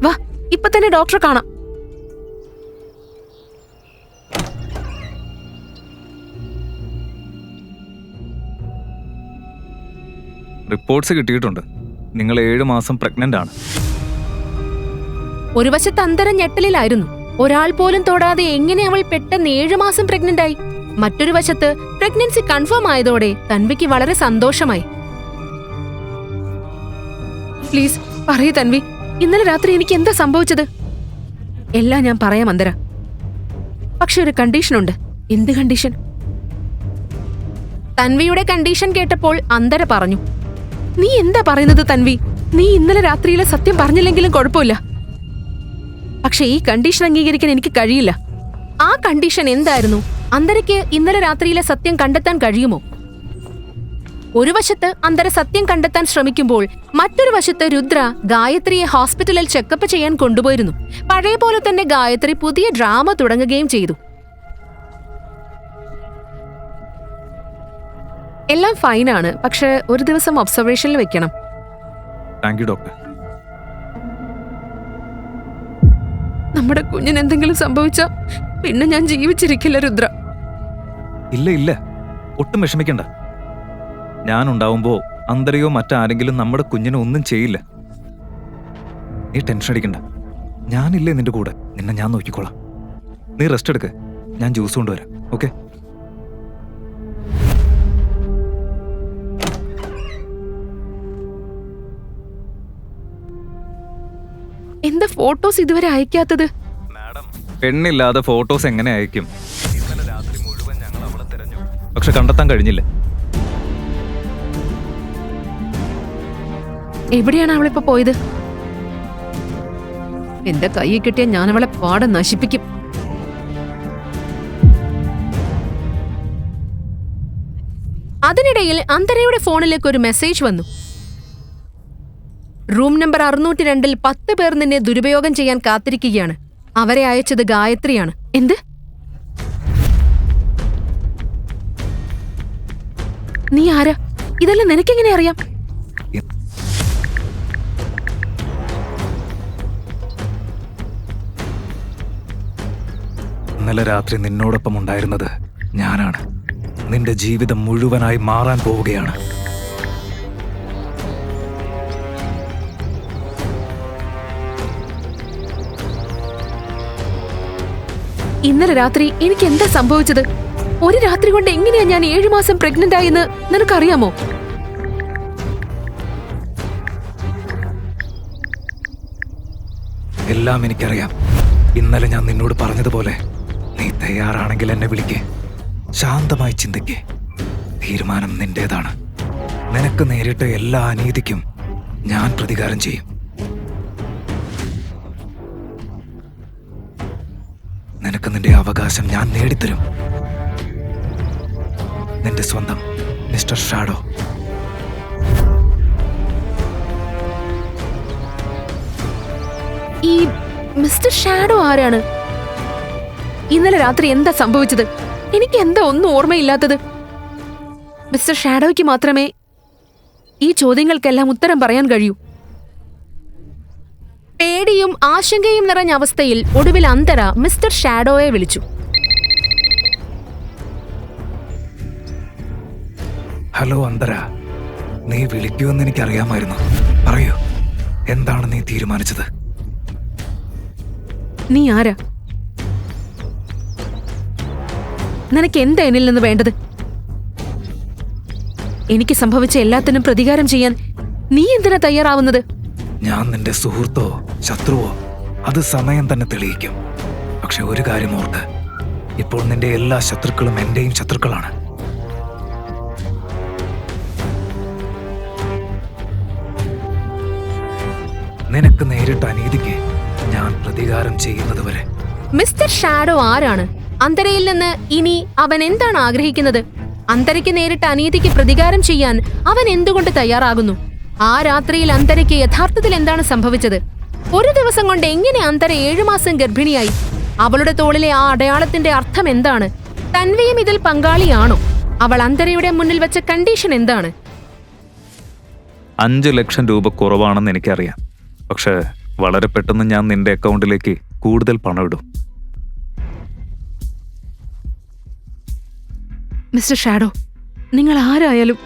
വാ, ഇപ്പൊ തന്നെ ഡോക്ടറെ കാണാം. റിപ്പോർട്ട്സ് കിട്ടിയിട്ടുണ്ട്. നിങ്ങൾ 7 മാസം പ്രഗ്നന്റ് ആണ്. ഒരു വശത്ത് അന്തരം ഞെട്ടലിലായിരുന്നു. ഒരാൾ പോലും തൊടാതെ എങ്ങനെ അവൾ പെട്ടെന്ന് 7 മാസം പ്രഗ്നന്റ് ആയി? മറ്റൊരു വശത്ത് പ്രഗ്നൻസി കൺഫേം ആയതോടെ തൻവിക്ക് വളരെ സന്തോഷമായി. പ്ലീസ് പറയൂ തൻവി, ഇന്നലെ രാത്രി എനിക്ക് എന്താ സംഭവിച്ചത്? എല്ലാം ഞാൻ പറയാം അന്തര. പക്ഷെ ഒരു കണ്ടീഷനുണ്ട്. എന്ത് കണ്ടീഷൻ? തൻവിയുടെ കണ്ടീഷൻ കേട്ടപ്പോൾ അന്തര പറഞ്ഞു. നീ എന്താ പറയുന്നത് തൻവി? നീ ഇന്നലെ രാത്രിയിലെ സത്യം പറഞ്ഞില്ലെങ്കിലും കുഴപ്പമില്ല. പക്ഷെ ഈ കണ്ടീഷൻ അംഗീകരിക്കാൻ എനിക്ക് കഴിയില്ല. ആ കണ്ടീഷൻ എന്തായിരുന്നു? അന്തരയ്ക്ക് ഇന്നലെ രാത്രിയിലെ സത്യം കണ്ടെത്താൻ കഴിയുമോ? ഒരു വശത്ത് അന്തര സത്യം കണ്ടെത്താൻ ശ്രമിക്കുമ്പോൾ മറ്റൊരു വശത്ത് രുദ്ര ഗായത്രിയെ ഹോസ്പിറ്റലിൽ ചെക്കപ്പ് ചെയ്യാൻ കൊണ്ടുപോയിരുന്നു. പഴയ പോലെ തന്നെ ഗായത്രി പുതിയ ഡ്രാമ തുടങ്ങുകയും ചെയ്തു. എല്ലാം ഫൈനാണ്. പക്ഷെ ഒരു ദിവസം ഒബ്സർവേഷനിൽ വെക്കണം. Thank you doctor. നമ്മുടെ കുഞ്ഞിന് എന്തെങ്കിലും സംഭവിച്ചാ പിന്നെ ഞാൻ ജീവിച്ചിരിക്കില്ല രുദ്ര. ഇല്ല, ഒട്ടും വിഷമിക്കണ്ട. ഞാൻ ഉണ്ടാവുമ്പോ അന്തരയോ മറ്റാരെങ്കിലും നമ്മുടെ കുഞ്ഞിനെ ഒന്നും ചെയ്യില്ല. നീ ടെൻഷൻ അടിക്കണ്ട. ഞാനില്ലേ നിന്റെ കൂടെ. നിന്നെ ഞാൻ നോക്കിക്കോളാം. നീ റെസ്റ്റ് എടുക്ക്. ഞാൻ ജ്യൂസ് കൊണ്ടുവരാം. ഓക്കെ? എന്താ ഫോട്ടോസ് ഇതുവരെ അയക്കാത്തത്? പെണ്ണില്ലാതെ ഫോട്ടോസ് എങ്ങനെ അയക്കും? ഇന്നലെ രാത്രി മുഴുവൻ ഞങ്ങൾ അവളെ തിരഞ്ഞു, പക്ഷെ കണ്ടെത്താൻ കഴിഞ്ഞില്ല. എവിടെയാണ് അവളിപ്പോ പോയത്? എന്റെ കയ്യിൽ കിട്ടിയ ഞാൻ അവളെ പാടെ നശിപ്പിക്കും. അതിനിടയിൽ അന്തരയുടെ ഫോണിലേക്ക് ഒരു മെസ്സേജ് വന്നു. റൂം നമ്പർ 602 10 പേർ നിന്നെ ദുരുപയോഗം ചെയ്യാൻ കാത്തിരിക്കുകയാണ്. അവരെ അയച്ചത് ഗായത്രിയാണ്. എന്ത്? നീ ആരാ? ഇതെല്ലാം നിനക്കെങ്ങനെ അറിയാം? ഇന്നലെ രാത്രി നിന്നോടൊപ്പം ഉണ്ടായിരുന്നത് ഞാനാണ്. നിന്റെ ജീവിതം മുഴുവനായി മാറാൻ പോവുകയാണ്. ഇന്നലെ രാത്രി എനിക്ക് എന്താ സംഭവിച്ചത്? ഒരു രാത്രി കൊണ്ട് എങ്ങനെയാ ഞാൻ 7 മാസം പ്രഗ്നന്റ് ആയെന്ന് നിനക്കറിയാമോ? എല്ലാം എനിക്കറിയാം. ഇന്നലെ ഞാൻ നിന്നോട് പറഞ്ഞതുപോലെ നീ തയ്യാറാണെങ്കിൽ എന്നെ വിളിക്കേ. ശാന്തമായി ചിന്തിക്കേ. തീരുമാനം നിന്റേതാണ്. നിനക്ക് നേരിട്ട എല്ലാ അനീതിക്കും ഞാൻ പ്രതികാരം ചെയ്യും. നിനക്ക് നിന്റെ അവകാശം ഞാൻ നേടിത്തരും. നിന്റെ സ്വന്തം മിസ്റ്റർ ഷാഡോ. ഈ മിസ്റ്റർ ഷാഡോ ആരാണ്? ഇന്നലെ രാത്രി എന്താ സംഭവിച്ചത്? എനിക്ക് എന്താ ഒന്നും ഓർമ്മയില്ലാത്തത്? മിസ്റ്റർ ഷാഡോയ്ക്ക് മാത്രമേ ഈ ചോദ്യങ്ങൾക്കെല്ലാം ഉത്തരം പറയാൻ കഴിയൂ. പേടിയും ആശങ്കയും നിറഞ്ഞ അവസ്ഥയിൽ ഒടുവിൽ അന്തര മിസ്റ്റർ ഷാഡോയെ വിളിച്ചു. ഹലോ അന്തര, നീ വിളിക്കുമെന്ന് എനിക്കറിയാമായിരുന്നു. പറയൂ, എന്താണ് നീ തീരുമാനിച്ചത്? നീ ആരാ? നിനക്ക് എന്താ എന്നിൽ നിന്ന് വേണ്ടത്? എനിക്ക് സംഭവിച്ച എല്ലാത്തിനും പ്രതികാരം ചെയ്യാൻ നീ എന്തിനാ തയ്യാറാവുന്നത്? ഞാൻ നിന്റെ സുഹൃത്തോ ശത്രുവോ അത് സമയം തന്നെ തെളിയിക്കും. പക്ഷെ ഒരു കാര്യം ഓർക്ക്, ഇപ്പോൾ നിന്റെ എല്ലാ ശത്രുക്കളും എന്റെയും ശത്രുക്കളാണ്. നിനക്ക് നേരിട്ട അനീതിക്ക് ഞാൻ പ്രതികാരം ചെയ്യുന്നത് വരെ. മിസ്റ്റർ ഷാഡോ ആരാണ്? അന്തരയിൽ നിന്ന് ഇനി അവൻ എന്താണ് ആഗ്രഹിക്കുന്നത്? അന്തരയ്ക്ക് നേരിട്ട അനീതിക്ക് പ്രതികാരം ചെയ്യാൻ അവൻ എന്തുകൊണ്ട് തയ്യാറാകുന്നു? ആ രാത്രിയിൽ അന്തരയ്ക്ക് യഥാർത്ഥത്തിൽ എന്താണ് സംഭവിച്ചത്? ഒരു ദിവസം കൊണ്ട് എങ്ങനെ അന്തര 7 മാസം ഗർഭിണിയായി? അവളുടെ തോളിലെ ആ അടയാളത്തിന്റെ അർത്ഥം എന്താണ്? തൻവിയും ഇതിൽ പങ്കാളിയാണോ? അവൾ അന്തരയുടെ മുന്നിൽ വെച്ച കണ്ടീഷൻ എന്താണ്? 5 ലക്ഷം രൂപ കുറവാണെന്ന് എനിക്കറിയാം. പക്ഷെ വളരെ പെട്ടെന്ന് ഞാൻ നിന്റെ അക്കൗണ്ടിലേക്ക് കൂടുതൽ പണം ഇടും. മിസ്റ്റർ ഷാഡോ, നിങ്ങൾ ആരായാലും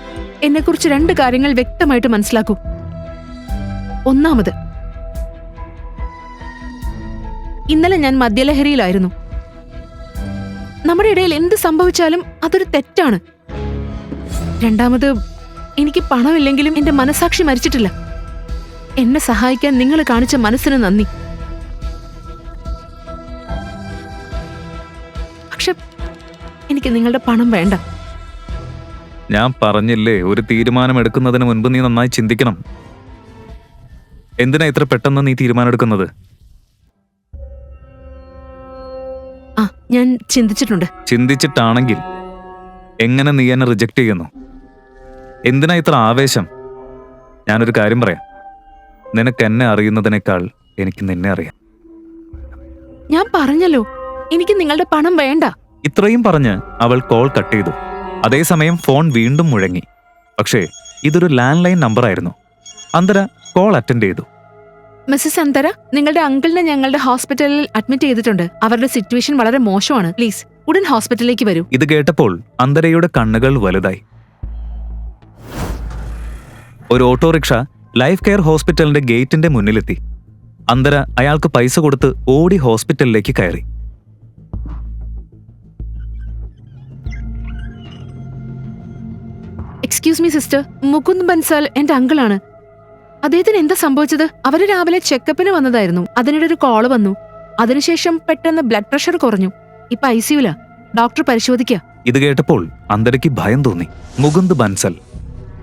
എന്നെക്കുറിച്ച് 2 കാര്യങ്ങൾ വ്യക്തമായിട്ട് മനസ്സിലാക്കൂ. ഒന്നാമത്, ഇന്നലെ ഞാൻ മദ്യലഹരിയിലായിരുന്നു. നമ്മുടെ ഇടയിൽ എന്ത് സംഭവിച്ചാലും അതൊരു തെറ്റാണ്. രണ്ടാമത്, എനിക്ക് പണമില്ലെങ്കിലും എന്റെ മനസാക്ഷി മരിച്ചിട്ടില്ല. എന്നെ സഹായിക്കാൻ നിങ്ങൾ കാണിച്ച മനസ്സിന് നന്ദി. പക്ഷെ എനിക്ക് നിങ്ങളുടെ പണം വേണ്ട. ഞാൻ പറഞ്ഞില്ലേ, ഒരു തീരുമാനം എടുക്കുന്നതിന് മുൻപ് നീ നന്നായി ചിന്തിക്കണം. എന്തിനാ ഇത്ര പെട്ടെന്ന് നീ തീരുമാനം എടുക്കുന്നത്? ഞാൻ ചിന്തിച്ചിട്ടുണ്ട്. ചിന്തിച്ചിട്ടാണെങ്കിൽ എങ്ങനെ നീ എന്നെ റിജക്ട് ചെയ്യുന്നു? എന്തിനാ ഇത്ര ആവേശം? ഞാനൊരു കാര്യം പറയാം. നിനക്ക് എന്നെ അറിയുന്നതിനേക്കാൾ എനിക്ക് നിന്നെ അറിയാം. ഞാൻ പറഞ്ഞല്ലോ, എനിക്ക് നിങ്ങളുടെ പണം വേണ്ട. ഇത്രയും പറഞ്ഞ് അവൾ കോൾ കട്ട് ചെയ്തു. അതേസമയം ഫോൺ വീണ്ടും മുഴങ്ങി. പക്ഷേ ഇതൊരു ലാൻഡ് ലൈൻ നമ്പറായിരുന്നു. അന്തര കോൾ അറ്റൻഡ് ചെയ്തു. മിസ്സസ് അന്തര, നിങ്ങളുടെ അങ്കിളിനെ ഞങ്ങളുടെ ഹോസ്പിറ്റലിൽ അഡ്മിറ്റ് ചെയ്തിട്ടുണ്ട്. അവരുടെ സിറ്റുവേഷൻ വളരെ മോശമാണ്. പ്ലീസ് ഉടൻ ഹോസ്പിറ്റലിലേക്ക് വരൂ. ഇത് കേട്ടപ്പോൾ അന്തരയുടെ കണ്ണുകൾ വലുതായി. ഒരു ഓട്ടോറിക്ഷ ലൈഫ് കെയർ ഹോസ്പിറ്റലിന്റെ ഗേറ്റിന്റെ മുന്നിലെത്തി. അന്തര അയാൾക്ക് പൈസ കൊടുത്ത് ഓടി ഹോസ്പിറ്റലിലേക്ക് കയറി. Excuse me sister, Mukund Bansal എന്റെ അങ്കിളാണ്. അദ്ദേഹത്തിന് എന്താ സംഭവിച്ചത്? അവര് രാവിലെ ചെക്കപ്പിന് വന്നതായിരുന്നു. അതിനിടെ ഒരു കോള് വന്നു. അതിനുശേഷം പെട്ടെന്ന് ബ്ലഡ് പ്രഷർ കുറഞ്ഞു. ഇപ്പൊ ICUല. ഡോക്ടർ പരിശോധിക്കുക. ഇത് കേട്ടപ്പോൾ അന്തരയ്ക്ക് ഭയം തോന്നി. മുകുന്ദ് ബൻസൽ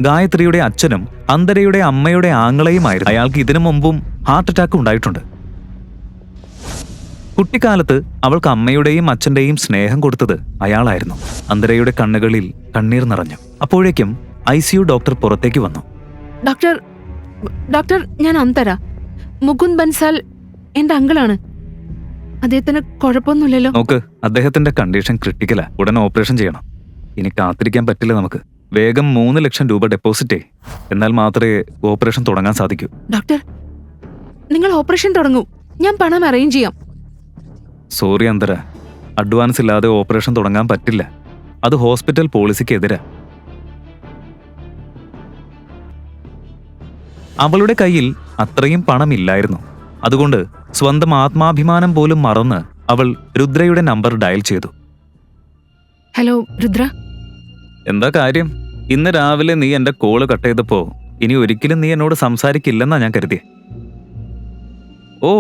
ഗായത്രിയുടെ അച്ഛനും അന്തരയുടെ അമ്മയുടെ ആങ്ങളെയുമായിരുന്നു. അയാൾക്ക് ഇതിനു മുമ്പും ഹാർട്ട് അറ്റാക്ക് ഉണ്ടായിട്ടുണ്ട്. കുട്ടിക്കാലത്ത് അവൾക്ക് അമ്മയുടെയും അച്ഛന്റെയും സ്നേഹം കൊടുത്തത് അയാളായിരുന്നു. അന്തരയുടെ കണ്ണുകളിൽ കണ്ണീർ നിറഞ്ഞു. അപ്പോഴേക്കും ICU ഡോക്ടർ പുറത്തേക്ക് വന്നു. ഡോക്ടർ, ഞാൻ അന്തര. മുകുന്ദ് ബൻസാൽ എന്റെ അങ്കിളാണ്. അദ്ദേഹത്തിന് കുഴപ്പമൊന്നുമില്ലല്ലോ? നോക്ക്, അദ്ദേഹത്തിന്റെ കണ്ടീഷൻ ക്രിട്ടിക്കലാ. ഉടൻ ഓപ്പറേഷൻ ചെയ്യണം. ഇനി കാത്തിരിക്കാൻ പറ്റില്ല നമുക്ക്. വേഗം 3 ലക്ഷം രൂപ ഡെപ്പോസിറ്റ്. എന്നാൽ മാത്രമേ ഓപ്പറേഷൻ തുടങ്ങാൻ സാധിക്കൂ. ഡോക്ടർ, നിങ്ങൾ ഓപ്പറേഷൻ തുടങ്ങൂ. ഞാൻ പണം അറേഞ്ച് ചെയ്യാം. സോറി അന്തര, അഡ്വാൻസ് ഇല്ലാതെ ഓപ്പറേഷൻ തുടങ്ങാൻ പറ്റില്ല. അത് ഹോസ്പിറ്റൽ പോളിസിക്കെതിരാ. അവളുടെ കയ്യിൽ അത്രയും പണമില്ലായിരുന്നു. അതുകൊണ്ട് സ്വന്തം ആത്മാഭിമാനം പോലും മറന്ന് അവൾ രുദ്രയുടെ നമ്പർ ഡയൽ ചെയ്തു. ഹലോ രുദ്ര. എന്താ കാര്യം? ഇന്ന് രാവിലെ നീ എന്റെ കോള് കട്ട് ചെയ്തപ്പോ ഇനി ഒരിക്കലും നീ എന്നോട് സംസാരിക്കില്ലെന്നാ ഞാൻ കരുതിയെ. ഓ,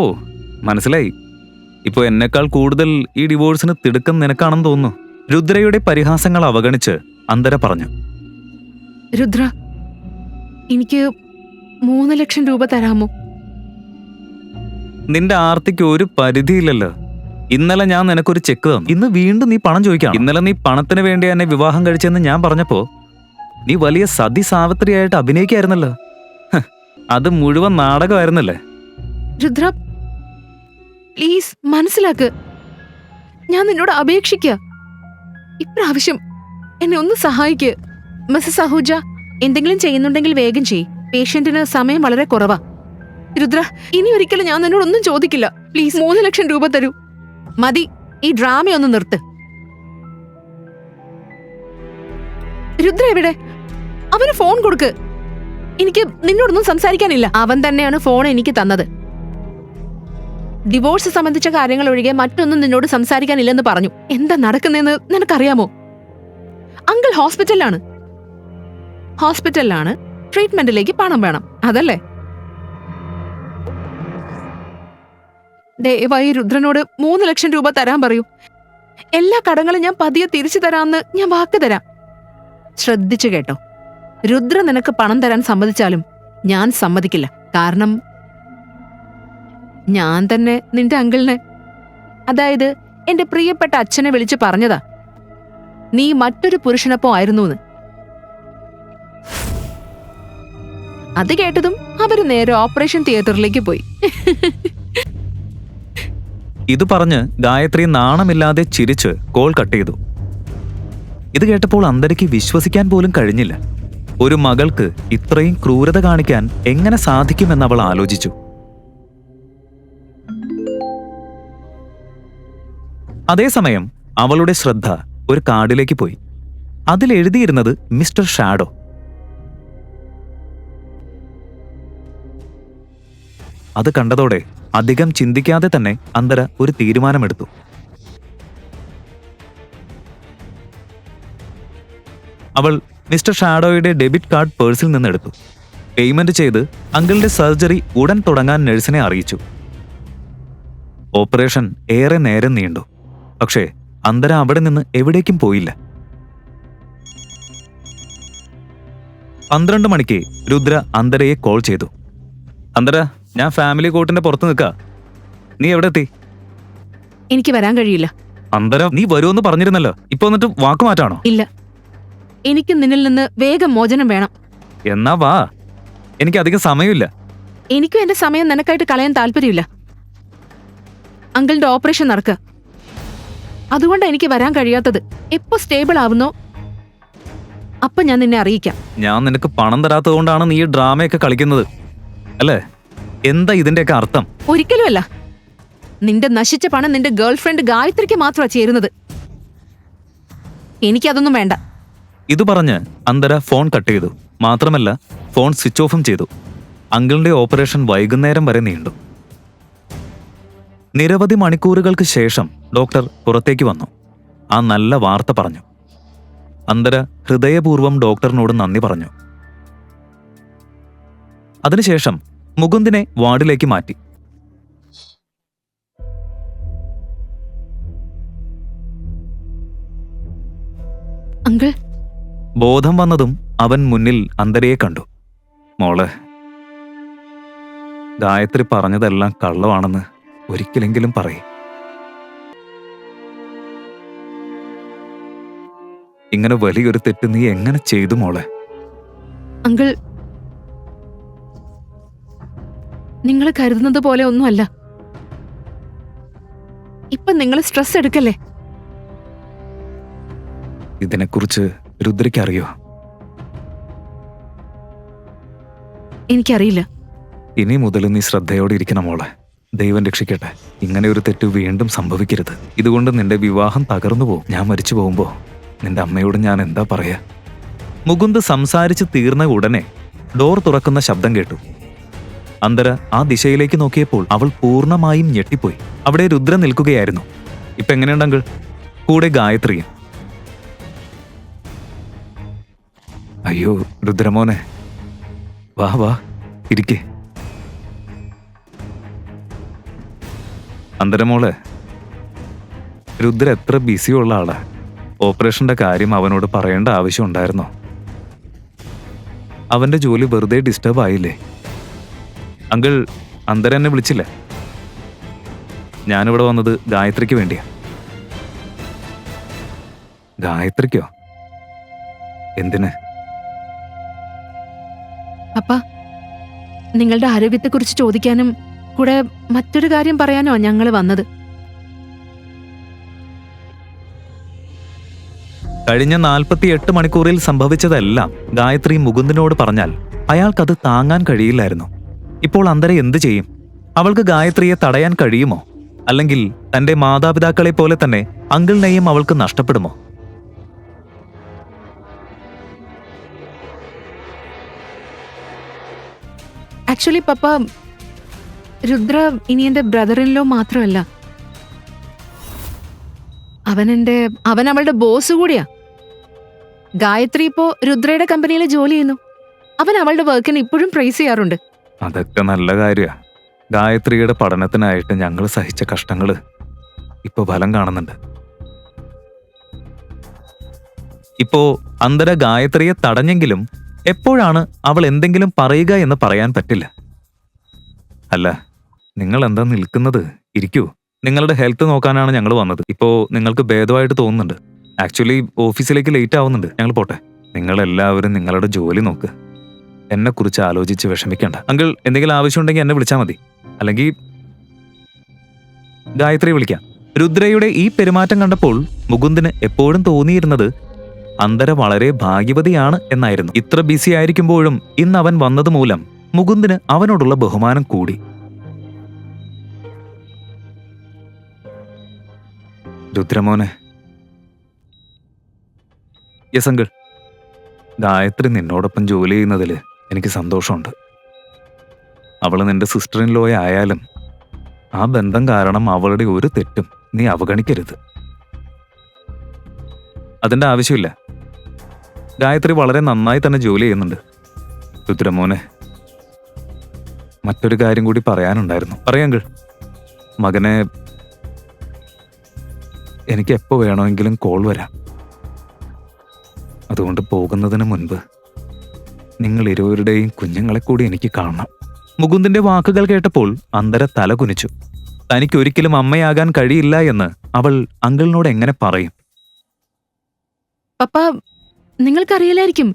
മനസ്സിലായി. ഇപ്പൊ എന്നെക്കാൾ കൂടുതൽ ഈ ഡിവോഴ്സിന് തിടുക്കം നിനക്കാണെന്ന് തോന്നുന്നു. രുദ്രയുടെ പരിഹാസങ്ങൾ അവഗണിച്ച് അന്തര പറഞ്ഞു. രുദ്ര, എനിക്ക് 3 ലക്ഷം രൂപ തരാമോ? നിന്റെ ആർത്തിക്ക് ഒരു പരിധിയില്ലല്ലോ. ഇന്നലെ ഞാൻ നിനക്കൊരു ചെക്ക് തന്നു. ഇന്ന് വീണ്ടും നീ പണം ചോദിക്കാം. ഇന്നലെ നീ പണത്തിന് വേണ്ടി എന്നെ വിവാഹം കഴിച്ചെന്ന് ഞാൻ പറഞ്ഞപ്പോ നീ വലിയ സതി സാവിത്രിയായിട്ട് അഭിനയിക്കായിരുന്നല്ലോ. അത് മുഴുവൻ നാടകമായിരുന്നല്ലേ? രുദ്ര, പ്ലീസ് മനസ്സിലാക്ക്. ഞാൻ നിന്നോട് അപേക്ഷിക്കുക. ഇപ്രാവശ്യം എന്നെ ഒന്ന് സഹായിക്ക്. മിസ്സസ് അഹൂജ, എന്തെങ്കിലും ചെയ്യുന്നുണ്ടെങ്കിൽ വേഗം ചെയ്യ്. പേഷ്യന്റിന് സമയം വളരെ കുറവാ. രുദ്ര, ഇനി ഒരിക്കലും ഞാൻ നിന്നോടൊന്നും ചോദിക്കില്ല. പ്ലീസ് 3 ലക്ഷം രൂപ തരൂ. മതി, ഈ ഡ്രാമയൊന്ന് നിർത്ത്. രുദ്ര എവിടെ? അവന് ഫോൺ കൊടുക്ക്. എനിക്ക് നിന്നോടൊന്നും സംസാരിക്കാനില്ല. അവൻ തന്നെയാണ് ഫോൺ എനിക്ക് തന്നത്. ഡിവോഴ്സ് സംബന്ധിച്ച കാര്യങ്ങൾ ഒഴികെ മറ്റൊന്നും നിന്നോട് സംസാരിക്കാനില്ലെന്ന് പറഞ്ഞു. എന്താ നടക്കുന്നതെന്ന് നിനക്കറിയാമോ? അങ്കിൾ ഹോസ്പിറ്റലിലാണ്. ട്രീറ്റ്മെന്റിലേക്ക് പണം വേണം, അതല്ലേ? ദയവായി രുദ്രനോട് 3 ലക്ഷം രൂപ തരാൻ പറയൂ. എല്ലാ കടങ്ങളും ഞാൻ പതിയെ തിരിച്ചു തരാമെന്ന് ഞാൻ വാക്ക് തരാം. ശ്രദ്ധിച്ചു കേട്ടോ, രുദ്ര നിനക്ക് പണം തരാൻ സമ്മതിച്ചാലും ഞാൻ സമ്മതിക്കില്ല. കാരണം ഞാൻ തന്നെ നിന്റെ അങ്കിളിനെ, അതായത് എന്റെ പ്രിയപ്പെട്ട അച്ഛനെ വിളിച്ചു പറഞ്ഞതാ നീ മറ്റൊരു പുരുഷനൊപ്പം ആയിരുന്നുന്ന്. അത് കേട്ടതും അവര് നേരെ ഓപ്പറേഷൻ തിയേറ്ററിലേക്ക് പോയി. ഇത് പറഞ്ഞ് ഗായത്രി നാണമില്ലാതെ ചിരിച്ച് കോൾ കട്ട് ചെയ്തു. ഇത് കേട്ടപ്പോൾ അന്തരയ്ക്ക് വിശ്വസിക്കാൻ പോലും കഴിഞ്ഞില്ല. ഒരു മകൾക്ക് ഇത്രയും ക്രൂരത കാണിക്കാൻ എങ്ങനെ സാധിക്കുമെന്ന് അവൾ ആലോചിച്ചു. അതേസമയം അവളുടെ ശ്രദ്ധ ഒരു കാർഡിലേക്ക് പോയി. അതിൽ എഴുതിയിരുന്നത് മിസ്റ്റർ ഷാഡോ. അത് കണ്ടതോടെ അധികം ചിന്തിക്കാതെ തന്നെ അന്തര ഒരു തീരുമാനമെടുത്തു. അവൾ മിസ്റ്റർ ഷാഡോയുടെ ഡെബിറ്റ് കാർഡ് പേഴ്സിൽ നിന്നെടുത്തു. പേയ്മെന്റ് ചെയ്ത് അങ്കിളിന്റെ സർജറി ഉടൻ തുടങ്ങാൻ നഴ്സിനെ അറിയിച്ചു. ഓപ്പറേഷൻ ഏറെ നേരം നീണ്ടു. പക്ഷേ അന്തര അവിടെ നിന്ന് എവിടേക്കും പോയില്ല. 12 മണിക്ക് രുദ്ര അന്തരയെ കോൾ ചെയ്തു. അന്തര, ഞാൻ ഫാമിലി കോർട്ടിന്റെ പുറത്ത് നിൽക്കാ. നീ എവിടെ എത്തി? എനിക്ക് വരാൻ കഴിയില്ല. അന്തര, നീ വരുമെന്ന് പറഞ്ഞിരുന്നല്ലോ. ഇപ്പൊ വന്നിട്ട് വാക്ക് മാറ്റാണോ? ഇല്ല, എനിക്ക് നിന്നിൽ നിന്ന് വേഗം മോചനം വേണം. എന്നാ വാ, എനിക്ക് അധികം സമയമില്ല. എനിക്കും എന്റെ സമയം നിനക്കായിട്ട് കളയാൻ താല്പര്യമില്ല. അങ്കിളിന്റെ ഓപ്പറേഷൻ നടക്കുക, അതുകൊണ്ട് എനിക്ക് വരാൻ കഴിയാത്തത്. എപ്പോ സ്റ്റേബിൾ ആവുന്നോ അപ്പൊ ഞാൻ നിന്നെ അറിയിക്കാം. ഞാൻ നിനക്ക് പണം തരാത്തത് കൊണ്ടാണ് നീ ഈ ഡ്രാമയൊക്കെ കളിക്കുന്നത് അല്ലേ? എന്താ ഇതിന്റെയൊക്കെ അർത്ഥം? ഒരിക്കലുമല്ല. നിന്റെ നശിച്ച പണം നിന്റെ ഗേൾഫ്രണ്ട് ഗായത്രിക്ക് മാത്രമാണ് ചേരുന്നത്. എനിക്കതൊന്നും വേണ്ട. ഇത് പറഞ്ഞ് അന്തര ഫോൺ കട്ട് ചെയ്തു. മാത്രമല്ല, ഫോൺ സ്വിച്ച് ഓഫും ചെയ്തു. അങ്കിളിന്റെ ഓപ്പറേഷൻ വൈകുന്നേരം വരെ നീണ്ടു. നിരവധി മണിക്കൂറുകൾക്ക് ശേഷം ഡോക്ടർ പുറത്തേക്ക് വന്നു. ആ നല്ല വാർത്ത പറഞ്ഞു. അന്തര ഹൃദയപൂർവ്വം ഡോക്ടറിനോട് നന്ദി പറഞ്ഞു. അതിനുശേഷം മുകുന്ദിനെ വാർഡിലേക്ക് മാറ്റി. അങ്കിൾ. ബോധം വന്നതും അവൻ മുന്നിൽ അന്തരയെ കണ്ടു. മോളെ, ഗായത്രി പറഞ്ഞതെല്ലാം കള്ളമാണെന്ന് ഒരിക്കലെങ്കിലും പറയേ. ഇങ്ങനെ വലിയൊരു തെറ്റ് നീ എങ്ങനെ ചെയ്തു മോളെ? അങ്കിൾ, നിങ്ങൾ കരുതുന്നത് പോലെ ഒന്നുമല്ല. ഇപ്പൊ നിങ്ങൾ സ്ട്രെസ് എടുക്കല്ലേ? ഇതിനെക്കുറിച്ച് രുദ്രയ്ക്ക് അറിയോ? എനിക്കറിയില്ല. ഇനി മുതൽ നീ ശ്രദ്ധയോടെ ഇരിക്കണം മോളെ. ദൈവം രക്ഷിക്കട്ടെ, ഇങ്ങനെ ഒരു തെറ്റ് വീണ്ടും സംഭവിക്കരുത്. ഇതുകൊണ്ട് നിന്റെ വിവാഹം തകർന്നു പോകും. ഞാൻ മരിച്ചു പോകുമ്പോ നിന്റെ അമ്മയോട് ഞാൻ എന്താ പറയാ? മുകുന്ദ് സംസാരിച്ച് തീർന്ന ഉടനെ ഡോർ തുറക്കുന്ന ശബ്ദം കേട്ടു. അന്തര ആ ദിശയിലേക്ക് നോക്കിയപ്പോൾ അവൾ പൂർണ്ണമായും ഞെട്ടിപ്പോയി. അവിടെ രുദ്ര നിൽക്കുകയായിരുന്നു. ഇപ്പൊ എങ്ങനെയുണ്ട് അങ്കിൾ? കൂടെ ഗായത്രിയും. അയ്യോ രുദ്രമോനെ, വാ വാ ഇരിക്കേ. അന്തരമോളെ, രുദ്ര എത്ര ബിസിയുള്ള ആളാ. ഓപ്പറേഷന്റെ കാര്യം അവനോട് പറയേണ്ട ആവശ്യം ഉണ്ടായിരുന്നോ? അവന്റെ ജോലി വെറുതെ ഡിസ്റ്റർബ് ആയില്ലേ? അങ്കിൾ അന്തര എന്നെ വിളിച്ചില്ല. ഞാനിവിടെ വന്നത് ഗായത്രിക്ക് വേണ്ടിയാ. ഗായത്രിക്കോ? എന്തിന്? അപ്പ നിങ്ങളുടെ ആരോഗ്യത്തെക്കുറിച്ച് ചോദിക്കാനും കൂടെ മറ്റൊരു കാര്യം പറയാനോ ഞങ്ങൾ വന്നത്. കഴിഞ്ഞ 48 മണിക്കൂറിൽ സംഭവിച്ചതെല്ലാം ഗായത്രി മുകുന്ദനോട് പറഞ്ഞാൽ അയാൾക്കത് താങ്ങാൻ കഴിയില്ലായിരുന്നു. ഇപ്പോൾ അന്തര എന്തു ചെയ്യും? അവൾക്ക് ഗായത്രിയെ തടയാൻ കഴിയുമോ? അല്ലെങ്കിൽ തന്റെ മാതാപിതാക്കളെ പോലെ തന്നെ അങ്കിളിനെയും അവൾക്ക് നഷ്ടപ്പെടുമോ? ആക്ച്വലി പപ്പ, രുദ്ര ഇനി എന്റെ ബ്രദറിൻലോ മാത്രമല്ല, അവൻ അവളുടെ ബോസ് കൂടിയാ. ഗായത്രി ഇപ്പോ രുദ്രയുടെ കമ്പനിയിൽ ജോലി ചെയ്യുന്നു. അവൻ അവളുടെ വർക്കിന് ഇപ്പോഴും പ്രൈസ് ചെയ്യാറുണ്ട്. അതൊക്കെ നല്ല കാര്യാ. ഗായത്രിയുടെ പഠനത്തിനായിട്ട് ഞങ്ങൾ സഹിച്ച കഷ്ടങ്ങള് ഇപ്പൊ ഫലം കാണുന്നുണ്ട്. ഇപ്പോ അന്തര ഗായത്രിയെ തടഞ്ഞെങ്കിലും എപ്പോഴാണ് അവൾ എന്തെങ്കിലും പറയുക എന്ന് പറയാൻ പറ്റില്ല. അല്ല, നിങ്ങൾ എന്താ നിൽക്കുന്നത്? ഇരിക്കൂ. നിങ്ങളുടെ ഹെൽത്ത് നോക്കാനാണ് ഞങ്ങൾ വന്നത്. ഇപ്പോ നിങ്ങൾക്ക് ഭേദമായിട്ട് തോന്നുന്നുണ്ട്. ആക്ച്വലി ഓഫീസിലേക്ക് ലേറ്റ് ആവുന്നുണ്ട്. ഞങ്ങൾ പോട്ടെ. നിങ്ങളെല്ലാവരും നിങ്ങളുടെ ജോലി നോക്ക്. എന്നെ കുറിച്ച് ആലോചിച്ച് വിഷമിക്കണ്ട. അങ്കിൾ എന്തെങ്കിലും ആവശ്യമുണ്ടെങ്കിൽ എന്നെ വിളിച്ചാൽ മതി. അല്ലെങ്കിൽ ഗായത്രിയെ വിളിക്കാം. രുദ്രയുടെ ഈ പെരുമാറ്റം കണ്ടപ്പോൾ മുകുന്ദന് എപ്പോഴും തോന്നിയിരുന്നത് അന്തര വളരെ ഭാഗ്യവതിയാണ് എന്നായിരുന്നു. ഇത്ര ബിസി ആയിരിക്കുമ്പോഴും ഇന്ന് അവൻ വന്നത് മൂലം മുകുന്ദന് അവനോടുള്ള ബഹുമാനം കൂടി. രുദ്രമോനെ. Yes uncle. ഗായത്രി നിന്നോടൊപ്പം ജോലി ചെയ്യുന്നതിൽ എനിക്ക് സന്തോഷമുണ്ട്. അവള് നിന്റെ സിസ്റ്റർ ഇൻ ലോയെ ആയാലും ആ ബന്ധം കാരണം അവളുടെ ഒരു തെറ്റും നീ അവഗണിക്കരുത്. അതിന്റെ ആവശ്യമില്ല. ഗായത്രി വളരെ നന്നായി തന്നെ ജോലി ചെയ്യുന്നുണ്ട്. രുദ്രമോനെ, മറ്റൊരു കാര്യം കൂടി പറയാനുണ്ടായിരുന്നു. പറയാങ്കിൾ. മകനെ, എനിക്ക് എപ്പോ വേണമെങ്കിലും കോൾ വരാം. അതുകൊണ്ട് പോകുന്നതിന് മുൻപ് നിങ്ങൾ ഇരുവരുടെയും കുഞ്ഞുങ്ങളെ കൂടി എനിക്ക് കാണണം. മുകുന്ദന്റെ വാക്കുകൾ കേട്ടപ്പോൾ അന്തര തല കുനിച്ചു. തനിക്കൊരിക്കലും അമ്മയാകാൻ കഴിയില്ല എന്ന് അവൾ അങ്കിളിനോട് എങ്ങനെ പറയും? പപ്പ, നിങ്ങൾക്കറിയില്ലായിരിക്കും,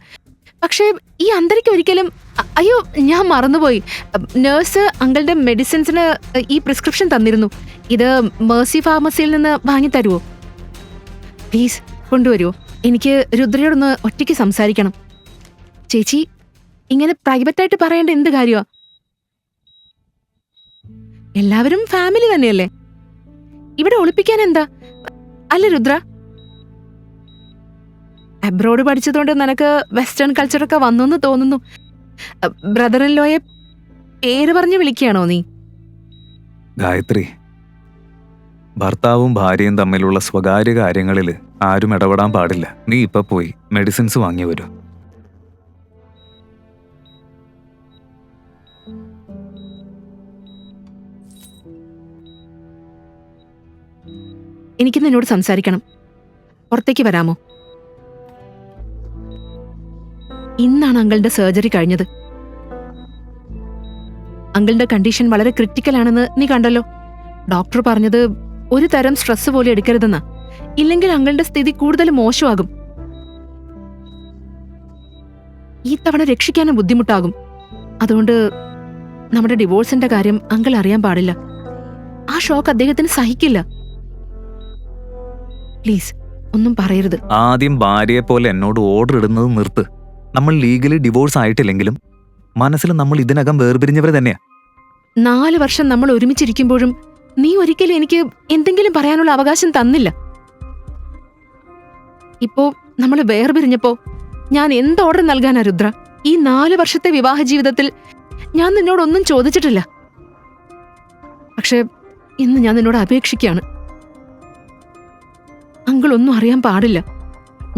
പക്ഷേ ഈ അന്തരയ്ക്ക് ഒരിക്കലും അയ്യോ, ഞാൻ മറന്നുപോയി. നേഴ്സ് അങ്കിളുടെ മെഡിസിൻസിന് ഈ പ്രിസ്ക്രിപ്ഷൻ തന്നിരുന്നു. ഇത് മേഴ്സി ഫാർമസിയിൽ നിന്ന് വാങ്ങി തരുമോ? പ്ലീസ് കൊണ്ടുവരുമോ? എനിക്ക് രുദ്രയോടൊന്ന് ഒറ്റയ്ക്ക് സംസാരിക്കണം. ചേച്ചി, ഇങ്ങനെ പ്രൈവറ്റായിട്ട് പറയേണ്ട എന്ത് കാര്യമാ? എല്ലാവരും ഫാമിലി തന്നെയല്ലേ. ഇവിടെ ഒളിപ്പിക്കാൻ എന്താ? അല്ല രുദ്ര, അബ്രോഡ് പഠിച്ചതുകൊണ്ട് നിനക്ക് വെസ്റ്റേൺ കൾച്ചറൊക്കെ വന്നെന്ന് തോന്നുന്നു. ബ്രദർ ഇൻ ലോയെ പേര് പറഞ്ഞ് വിളിക്കുകയാണോ നീ? ഗായത്രി, ഭർത്താവും ഭാര്യയും തമ്മിലുള്ള സ്വകാര്യ കാര്യങ്ങളിൽ ആരും ഇടപെടാൻ പാടില്ല. നീ ഇപ്പൊ പോയി മെഡിസിൻസ് വാങ്ങി വരൂ. എനിക്ക് നിന്നോട് സംസാരിക്കണം. പുറത്തേക്ക് വരാമോ? ഇന്നാണ് അങ്കിളുടെ സർജറി കഴിഞ്ഞത്. അങ്കിളുടെ കണ്ടീഷൻ വളരെ ക്രിട്ടിക്കൽ ആണെന്ന് നീ കണ്ടല്ലോ. ഡോക്ടർ പറഞ്ഞത് ഒരു തരം സ്ട്രെസ് പോലെ എടുക്കരുതെന്നാ. ഇല്ലെങ്കിൽ അങ്കിളുടെ സ്ഥിതി കൂടുതൽ മോശമാകും. ഈ തവണ രക്ഷിക്കാനും ബുദ്ധിമുട്ടാകും. അതുകൊണ്ട് നമ്മുടെ ഡിവോഴ്സിന്റെ കാര്യം അങ്കിൾ അറിയാൻ പാടില്ല. ആ ഷോക്ക് അദ്ദേഹത്തിന് സഹിക്കില്ല. പ്ലീസ് ഒന്നും പറയരുത്. ആദ്യം ഭാര്യയെ പോലെ എന്നോട് ഓർഡർ ഇടുന്നത് നിർത്ത്. നമ്മൾ ലീഗലി ഡിവോഴ്സ് ആയിട്ടില്ലെങ്കിലും മനസ്സിൽ നമ്മൾ ഇതിനകം വേർപിരിഞ്ഞവരെ തന്നെയാ. 4 വർഷം നമ്മൾ ഒരുമിച്ചിരിക്കുമ്പോഴും നീ ഒരിക്കലും എനിക്ക് എന്തെങ്കിലും പറയാനുള്ള അവകാശം തന്നില്ല. ഇപ്പോ നമ്മൾ വേർപിരിഞ്ഞപ്പോ ഞാൻ എന്ത് ഓർഡർ നൽകാനാ രുദ്ര? ഈ 4 വർഷത്തെ വിവാഹ ജീവിതത്തിൽ ഞാൻ നിന്നോടൊന്നും ചോദിച്ചിട്ടില്ല. പക്ഷെ ഇന്ന് ഞാൻ നിന്നോട് അപേക്ഷിക്കുകയാണ്. അങ്കിൾ ഒന്നും അറിയാൻ പാടില്ല.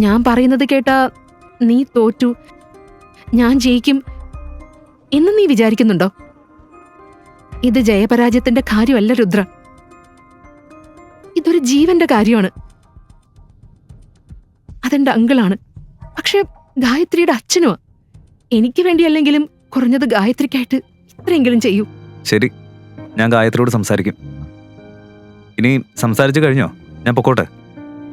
ഞാൻ പറയുന്നത് കേട്ടാ നീ തോറ്റു, ഞാൻ ജയിക്കും എന്ന് നീ വിചാരിക്കുന്നുണ്ടോ? ഇത് ജയപരാജയത്തിന്റെ കാര്യമല്ല രുദ്ര, ഇതൊരു ജീവന്റെ കാര്യമാണ്. അതെന്റെ അങ്കിളാണ്, പക്ഷെ ഗായത്രിയുടെ അച്ഛനുമാ. എനിക്ക് വേണ്ടിയല്ലെങ്കിലും കുറഞ്ഞത് ഗായത്രിക്കായിട്ട് ഇത്രയെങ്കിലും ചെയ്യൂ. ശരി, ഞാൻ ഗായത്രിയോട് സംസാരിക്കും. ഇനി സംസാരിച്ചു കഴിഞ്ഞോ? ഞാൻ പൊക്കോട്ടെ,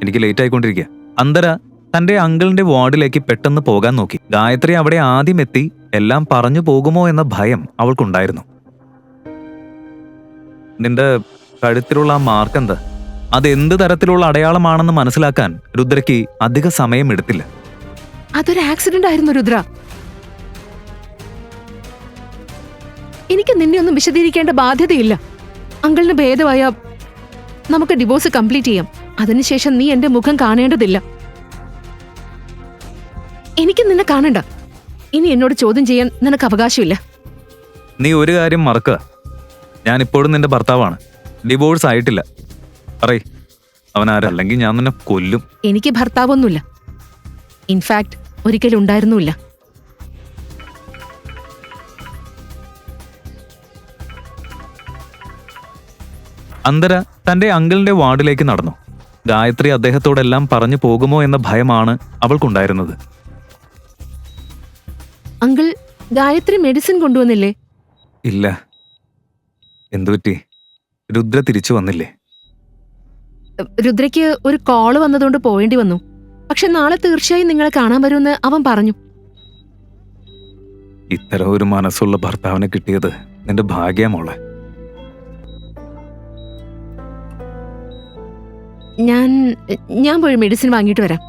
എനിക്ക് ലേറ്റ് ആയിക്കൊണ്ടിരിക്കുക. അന്തര തന്റെ അങ്കിളിന്റെ വാർഡിലേക്ക് പെട്ടെന്ന് പോകാൻ നോക്കി. ഗായത്രി അവിടെ ആദ്യം എത്തി എല്ലാം പറഞ്ഞു പോകുമോ എന്ന ഭയം അവൾക്കുണ്ടായിരുന്നു. നിന്റെ കഴുത്തിലുള്ള ആ മാർക്ക് എന്താ? അതെന്ത് തരത്തിലുള്ള അടയാളമാണെന്ന് മനസ്സിലാക്കാൻ രുദ്രയ്ക്ക് അധിക സമയം എടുത്തില്ല. അതൊരു ആക്സിഡന്റ് ആയിരുന്നു രുദ്ര. എനിക്ക് നിന്നെ ഒന്നും വിശദീകരിക്കേണ്ട ബാധ്യതയില്ല. അങ്കിളിന് ഭേദമായ നമുക്ക് ഡിവോഴ്സ് കംപ്ലീറ്റ് ചെയ്യാം. അതിനുശേഷം നീ എന്റെ മുഖം കാണേണ്ടതില്ല. എനിക്ക് നിന്നെ കാണണ്ട. ഇനി എന്നോട് ചോദ്യം ചെയ്യാൻ നിനക്ക് അവകാശമില്ല. നീ ഒരു കാര്യം മറക്കുക, ഞാൻ ഇപ്പോഴും നിന്റെ ഭർത്താവാണ്. ഡിവോഴ്സ് ആയിട്ടില്ല. പറയ്, അവനാരല്ലെങ്കിൽ ഞാൻ നിന്നെ കൊല്ലും. എനിക്ക് ഭർത്താവൊന്നുമില്ല. ഇൻഫാക്ട് ഒരിക്കലും ഉണ്ടായിരുന്നുമില്ല. അന്തര തന്റെ അങ്കിളിന്റെ വാർഡിലേക്ക് നടന്നു. ഗായത്രി അദ്ദേഹത്തോടെല്ലാം പറഞ്ഞു പോകുമോ എന്ന ഭയമാണ് അവൾക്കുണ്ടായിരുന്നത്. അങ്കിൾ, ഗായത്രി മെഡിസിൻ കൊണ്ടുവന്നില്ലേ? ഇല്ല. എന്തുപറ്റി? രുദ്ര തിരിച്ചു വന്നില്ലേ? രുദ്രയ്ക്ക് ഒരു കോള് വന്നതുകൊണ്ട് പോവേണ്ടി വന്നു. പക്ഷെ നാളെ തീർച്ചയായും നിങ്ങളെ കാണാൻ വരുമെന്ന് അവൻ പറഞ്ഞു. ഇത്തരം ഒരു മനസ്സുള്ള ഭർത്താവിനെ കിട്ടിയത് നിന്റെ ഭാഗ്യമോളെ. ഞാൻ പോയി മെഡിസിൻ വാങ്ങിയിട്ട് വരാം.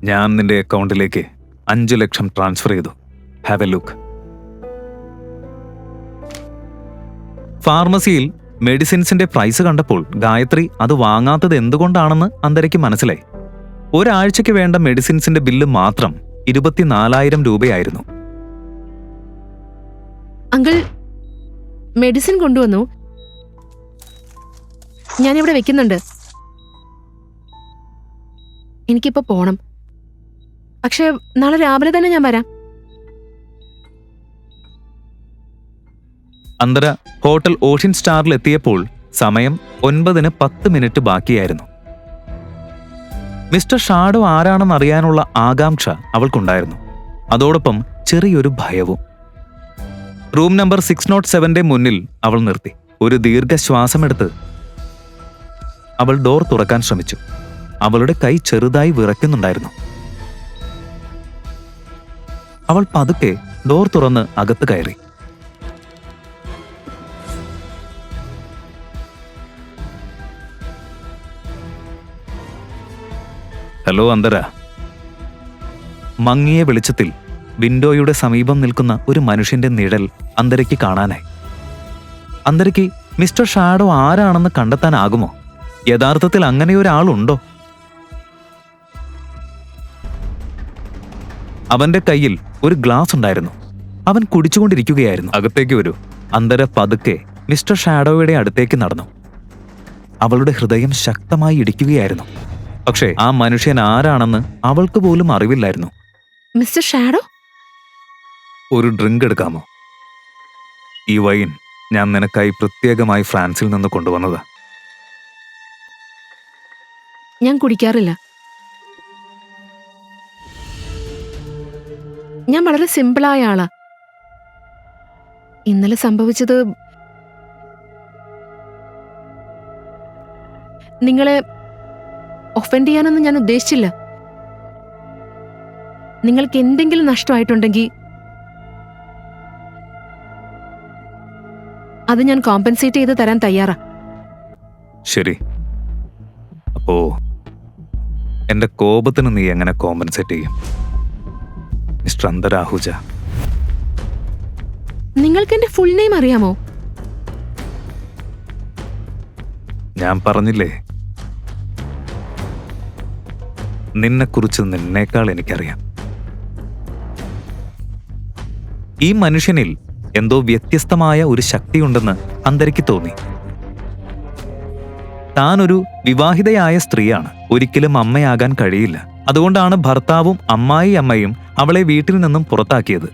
ഞാൻ നിന്റെ അക്കൗണ്ടിലേക്ക് 5 ലക്ഷം ട്രാൻസ്ഫർ ചെയ്തു. Have a look. ഫാർമസിയിൽ മെഡിസിൻസിന്റെ പ്രൈസ് കണ്ടപ്പോൾ ഗായത്രി അത് വാങ്ങാത്തത് എന്തുകൊണ്ടാണെന്ന് അന്തരയ്ക്ക് മനസ്സിലായി. ഒരാഴ്ചയ്ക്ക് വേണ്ട മെഡിസിൻസിന്റെ ബില്ല് മാത്രം 24,000 രൂപയായിരുന്നു. അങ്കിൾ, മെഡിസിൻ കൊണ്ടുവന്നു. ഞാനിവിടെ വെക്കുന്നുണ്ട്. എനിക്കിപ്പോ പോണം. പക്ഷെ നാളെ രാവിലെ തന്നെ ഞാൻ വരാം. അന്തര ഹോട്ടൽ ഓഷ്യൻ സ്റ്റാറിൽ എത്തിയപ്പോൾ സമയം 9:10 ബാക്കിയായിരുന്നു. മിസ്റ്റർ ഷാഡോ ആരാണെന്നറിയാനുള്ള ആകാംക്ഷ അവൾക്കുണ്ടായിരുന്നു. അതോടൊപ്പം ചെറിയൊരു ഭയവും. റൂം നമ്പർ 607 മുന്നിൽ അവൾ നിർത്തി. ഒരു ദീർഘശ്വാസമെടുത്ത് അവൾ ഡോർ തുറക്കാൻ ശ്രമിച്ചു. അവളുടെ കൈ ചെറുതായി വിറയ്ക്കുന്നുണ്ടായിരുന്നു. അവൾ പതുക്കെ ഡോർ തുറന്ന് അകത്ത് കയറി. ഹലോ അന്തര. മങ്ങിയ വെളിച്ചത്തിൽ വിൻഡോയുടെ സമീപം നിൽക്കുന്ന ഒരു മനുഷ്യന്റെ നിഴൽ അന്തരയ്ക്ക് കാണാനായി. അന്തരയ്ക്ക് മിസ്റ്റർ ഷാഡോ ആരാണെന്ന് കണ്ടെത്താനാകുമോ? യഥാർത്ഥത്തിൽ അങ്ങനെയൊരാളുണ്ടോ? അവന്റെ കയ്യിൽ ഒരു ഗ്ലാസ് ഉണ്ടായിരുന്നു. അവൻ കുടിച്ചുകൊണ്ടിരിക്കുകയായിരുന്നു. അകത്തേക്ക് വരൂ. അന്തര പതുക്കെ മിസ്റ്റർ ഷാഡോയുടെ അടുത്തേക്ക് നടന്നു. അവളുടെ ഹൃദയം ശക്തമായി ഇടിക്കുകയായിരുന്നു. പക്ഷേ ആ മനുഷ്യൻ ആരാണെന്ന് അവൾക്ക് പോലും അറിവില്ലായിരുന്നു. മിസ്റ്റർ ഷാഡോ, ഒരു ഡ്രിങ്ക് എടുക്കാമോ? ഈ വൈൻ ഞാൻ നിനക്കായി പ്രത്യേകമായി ഫ്രാൻസിൽ നിന്ന് കൊണ്ടുവന്നത്. ഞാൻ കുടിക്കാറില്ല. ഞാൻ വളരെ സിമ്പിളായ ആളാ. ഇന്നലെ സംഭവിച്ചത് നിങ്ങളെ ഒഫൻഡ് ചെയ്യാനൊന്നും ഞാൻ ഉദ്ദേശിച്ചില്ല. നിങ്ങൾക്ക് എന്തെങ്കിലും നഷ്ടമായിട്ടുണ്ടെങ്കിൽ അത് ഞാൻ കോമ്പൻസേറ്റ് ചെയ്ത് തരാൻ തയ്യാറാ. ശരി, അപ്പോ എന്റെ കോപത്തിന് നീ എങ്ങനെ കോമ്പൻസേറ്റ് ചെയ്യും മിസ്റ്റർ അന്തര ആഹൂജ? നിങ്ങൾക്ക് എന്റെ ഫുൾ നെയിം അറിയാമോ? ഞാൻ പറഞ്ഞില്ലേ, നിന്നെക്കുറിച്ച് നിന്നേക്കാൾ എനിക്കറിയാം. ഈ മനുഷ്യനിൽ എന്തോ വ്യത്യസ്തമായ ഒരു ശക്തിയുണ്ടെന്ന് അന്തരയ്ക്ക് തോന്നി. താനൊരു വിവാഹിതയായ സ്ത്രീയാണ്, ഒരിക്കലും അമ്മയാകാൻ കഴിയില്ല. അതുകൊണ്ടാണ് ഭർത്താവും അമ്മായിയമ്മയും അവളെ വീട്ടിൽ നിന്നും പുറത്താക്കിയത്.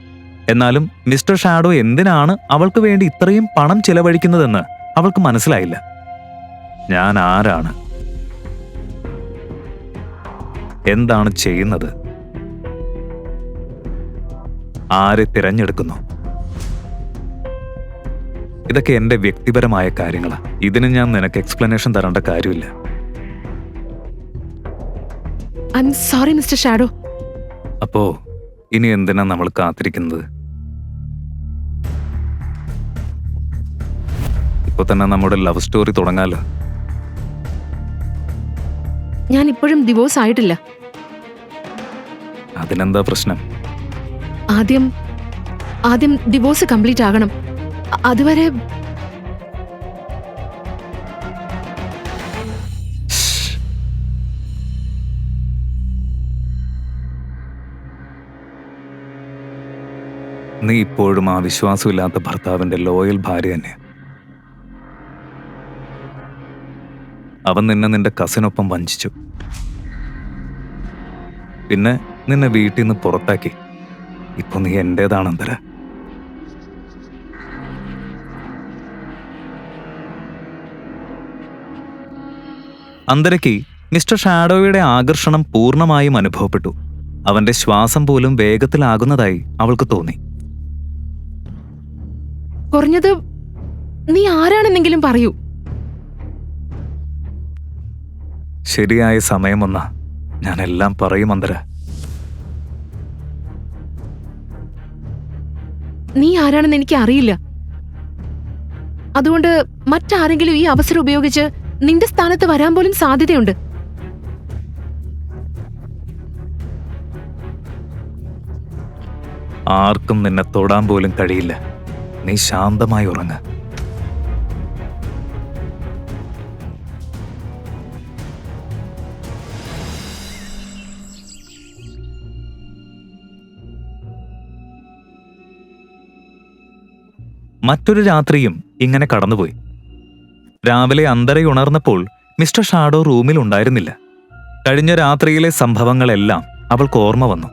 എന്നാലും മിസ്റ്റർ ഷാഡോ എന്തിനാണ് അവൾക്ക് വേണ്ടി ഇത്രയും പണം ചെലവഴിക്കുന്നതെന്ന് അവൾക്ക് മനസ്സിലായില്ല. ഞാൻ ആരാണ്? എന്താണ് ചെയ്യുന്നത്? ആരെ തിരഞ്ഞെടുക്കുന്നു? ഇതൊക്കെ എന്റെ വ്യക്തിപരമായ കാര്യങ്ങളാ. ഇതിന് ഞാൻ നിനക്ക് എക്സ്പ്ലനേഷൻ തരേണ്ട കാര്യമില്ല. I'm sorry, mister shadow. അപ്പോ ഇനി എന്തിനാ നമ്മൾ കാത്തിരിക്കുന്നത്? ഇപ്പൊ തന്നെ നമ്മുടെ ലവ് സ്റ്റോറി തുടങ്ങാലോ. ഞാൻ ഇപ്പോഴും ഡിവോഴ്സ് ആയിട്ടില്ല. അതിനെന്താ പ്രശ്നം? ആദ്യം ഡിവോഴ്സ് കംപ്ലീറ്റ് ആകണം. അതുവരെ നീ ഇപ്പോഴും ആ വിശ്വാസമില്ലാത്ത ഭർത്താവിന്റെ ലോയൽ ഭാര്യ തന്നെ. അവൻ നിന്റെ കസിനൊപ്പം വഞ്ചിച്ചു. പിന്നെ നിന്നെ വീട്ടിൽ നിന്ന് പുറത്താക്കി. ഇപ്പൊ നീ എന്റേതാണ് അന്തര. അന്തരയ്ക്ക് മിസ്റ്റർ ഷാഡോയുടെ ആകർഷണം പൂർണ്ണമായും അനുഭവപ്പെട്ടു. അവന്റെ ശ്വാസം പോലും വേഗത്തിലാകുന്നതായി അവൾക്ക് തോന്നി. കുറഞ്ഞത് നീ ആരാണെന്നെങ്കിലും പറയൂ. ശരിയായ സമയം വന്നാ ഞാനെല്ലാം പറയും അന്തര. നീ ആരാണെന്ന് എനിക്ക് അറിയില്ല. അതുകൊണ്ട് മറ്റാരെങ്കിലും ഈ അവസരം ഉപയോഗിച്ച് നിന്റെ സ്ഥാനത്ത് വരാൻ പോലും സാധ്യതയുണ്ട്. ആർക്കും നിന്നെ തൊടാൻ പോലും കഴിയില്ല. നീ ശാന്തമായി ഉറങ്ങ. മറ്റൊരു രാത്രിയും ഇങ്ങനെ കടന്നുപോയി. രാവിലെ അന്തരയുണർന്നപ്പോൾ മിസ്റ്റർ ഷാഡോ റൂമിൽ ഉണ്ടായിരുന്നില്ല. കഴിഞ്ഞ രാത്രിയിലെ സംഭവങ്ങളെല്ലാം അവൾക്ക് ഓർമ്മ വന്നു.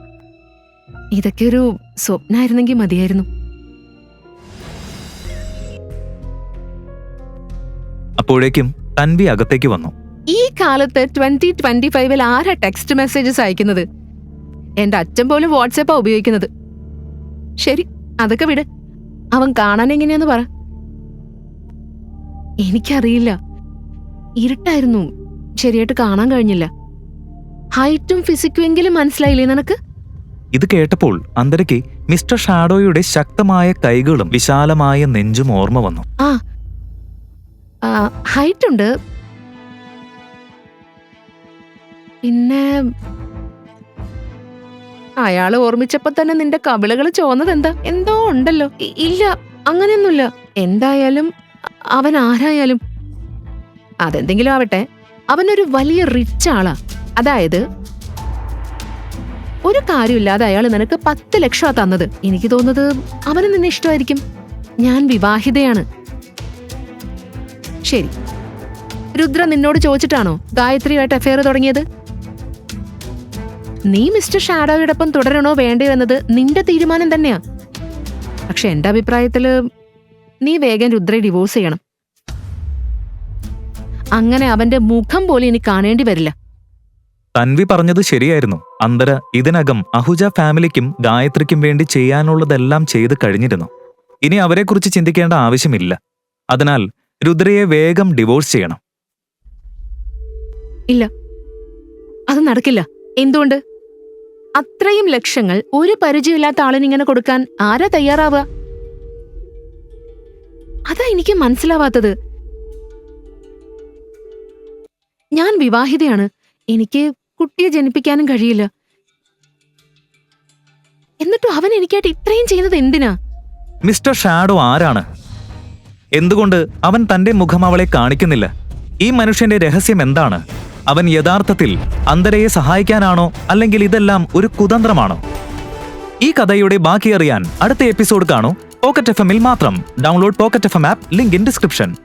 ഇതൊക്കെ ഒരു സ്വപ്നായിരുന്നെങ്കിൽ മതിയായിരുന്നു. അപ്പോഴേക്കും തൻവി അകത്തേക്ക് വന്നു. ഈ കാലത്ത് 2025 ആരാ ടെക്സ്റ്റ് മെസ്സേജസ് അയക്കുന്നത്? എന്റെ അച്ഛൻ പോലും വാട്സാപ്പാ ഉപയോഗിക്കുന്നത്. ശരി, അതൊക്കെ വിട്. അവൻ കാണാൻ എങ്ങനെയാന്ന് പറ. എനിക്കറിയില്ല, ഇരുട്ടായിരുന്നു, ശരിയായിട്ട് കാണാൻ കഴിഞ്ഞില്ല. ഹൈറ്റും ഫിസിക്കും എങ്കിലും മനസ്സിലായില്ലേ നിനക്ക്? ഇത് കേട്ടപ്പോൾ അന്തരയ്ക്ക് മിസ്റ്റർ ഷാഡോയുടെ ശക്തമായ കൈകളും വിശാലമായ നെഞ്ചും ഓർമ്മ വന്നു. ഹൈറ്റ് ഉണ്ട്, പിന്നെ അയാള് ഓർമ്മിച്ചപ്പോ തന്നെ നിന്റെ കവിളുകൾ ചോന്നത് എന്താ? എന്തോ ഉണ്ടല്ലോ. ഇല്ല, അങ്ങനെയൊന്നുമില്ല. എന്തായാലും അവൻ ആരായാലും അതെന്തെങ്കിലും ആവട്ടെ, അവനൊരു വലിയ റിച്ച് ആളാ. അതായത് ഒരു കാര്യമില്ലാതെ അയാൾ നിനക്ക് 10 ലക്ഷമാ തന്നത്. എനിക്ക് തോന്നുന്നത് അവന് നിന്നെ ഇഷ്ടമായിരിക്കും. ഞാൻ വിവാഹിതയാണ്. ശരി, രുദ്ര നിന്നോട് ചോദിച്ചിട്ടാണോ ഗായത്രിയുമായിട്ട് അഫെയർ തുടങ്ങിയത്? നീ മിസ്റ്റർ ഷാഡോയോടൊപ്പം തുടരണോ വേണ്ടയോ എന്നത് നിന്റെ തീരുമാനം തന്നെയാ. പക്ഷെ എന്റെ അഭിപ്രായത്തില് നീ വേഗം രുദ്രയെ ഡിവോഴ്സ് ചെയ്യണം. അങ്ങനെ അവന്റെ മുഖം പോലും ഇനി കാണേണ്ടി വരില്ല. തൻവി പറഞ്ഞത് ശരിയായിരുന്നു. അന്തര ഇതിനകം അഹുജ ഫാമിലിക്കും ഗായത്രിക്കും വേണ്ടി ചെയ്യാനുള്ളതെല്ലാം ചെയ്ത് കഴിഞ്ഞിരുന്നു. ഇനി അവരെക്കുറിച്ച് ചിന്തിക്കേണ്ട ആവശ്യമില്ല. അതിനാൽ രുദ്രയെ വേഗം ഡിവോഴ്സ് ചെയ്യണം. ഇല്ല, അത് നടക്കില്ല. എന്തുകൊണ്ട്? അത്രയും ലക്ഷങ്ങൾ ഒരു പരിചയമില്ലാത്ത ആളിനിങ്ങനെ കൊടുക്കാൻ ആരാ തയ്യാറാവുക? അതാ എനിക്ക് മനസ്സിലാവാത്തത്. ഞാൻ വിവാഹിതയാണ്. എനിക്ക് കുട്ടിയെ ജനിപ്പിക്കാനും കഴിയില്ല. എന്നിട്ടും അവൻ എനിക്കായിട്ട് ഇത്രയും ചെയ്യുന്നത് എന്തിനാ? മിസ്റ്റർ ഷാഡോ ആരാണ്? എന്തുകൊണ്ട് അവൻ തന്റെ മുഖം അവളെ കാണിക്കുന്നില്ല? ഈ മനുഷ്യന്റെ രഹസ്യം എന്താണ്? അവൻ യഥാർത്ഥത്തിൽ അന്തരയെ സഹായിക്കാനാണോ, അല്ലെങ്കിൽ ഇതെല്ലാം ഒരു കുതന്ത്രമാണോ? ഈ കഥയുടെ ബാക്കി അറിയാൻ അടുത്ത എപ്പിസോഡ് കാണൂ. പോക്കറ്റ് FM-ൽ മാത്രം. Download pocket FM app. Link in description.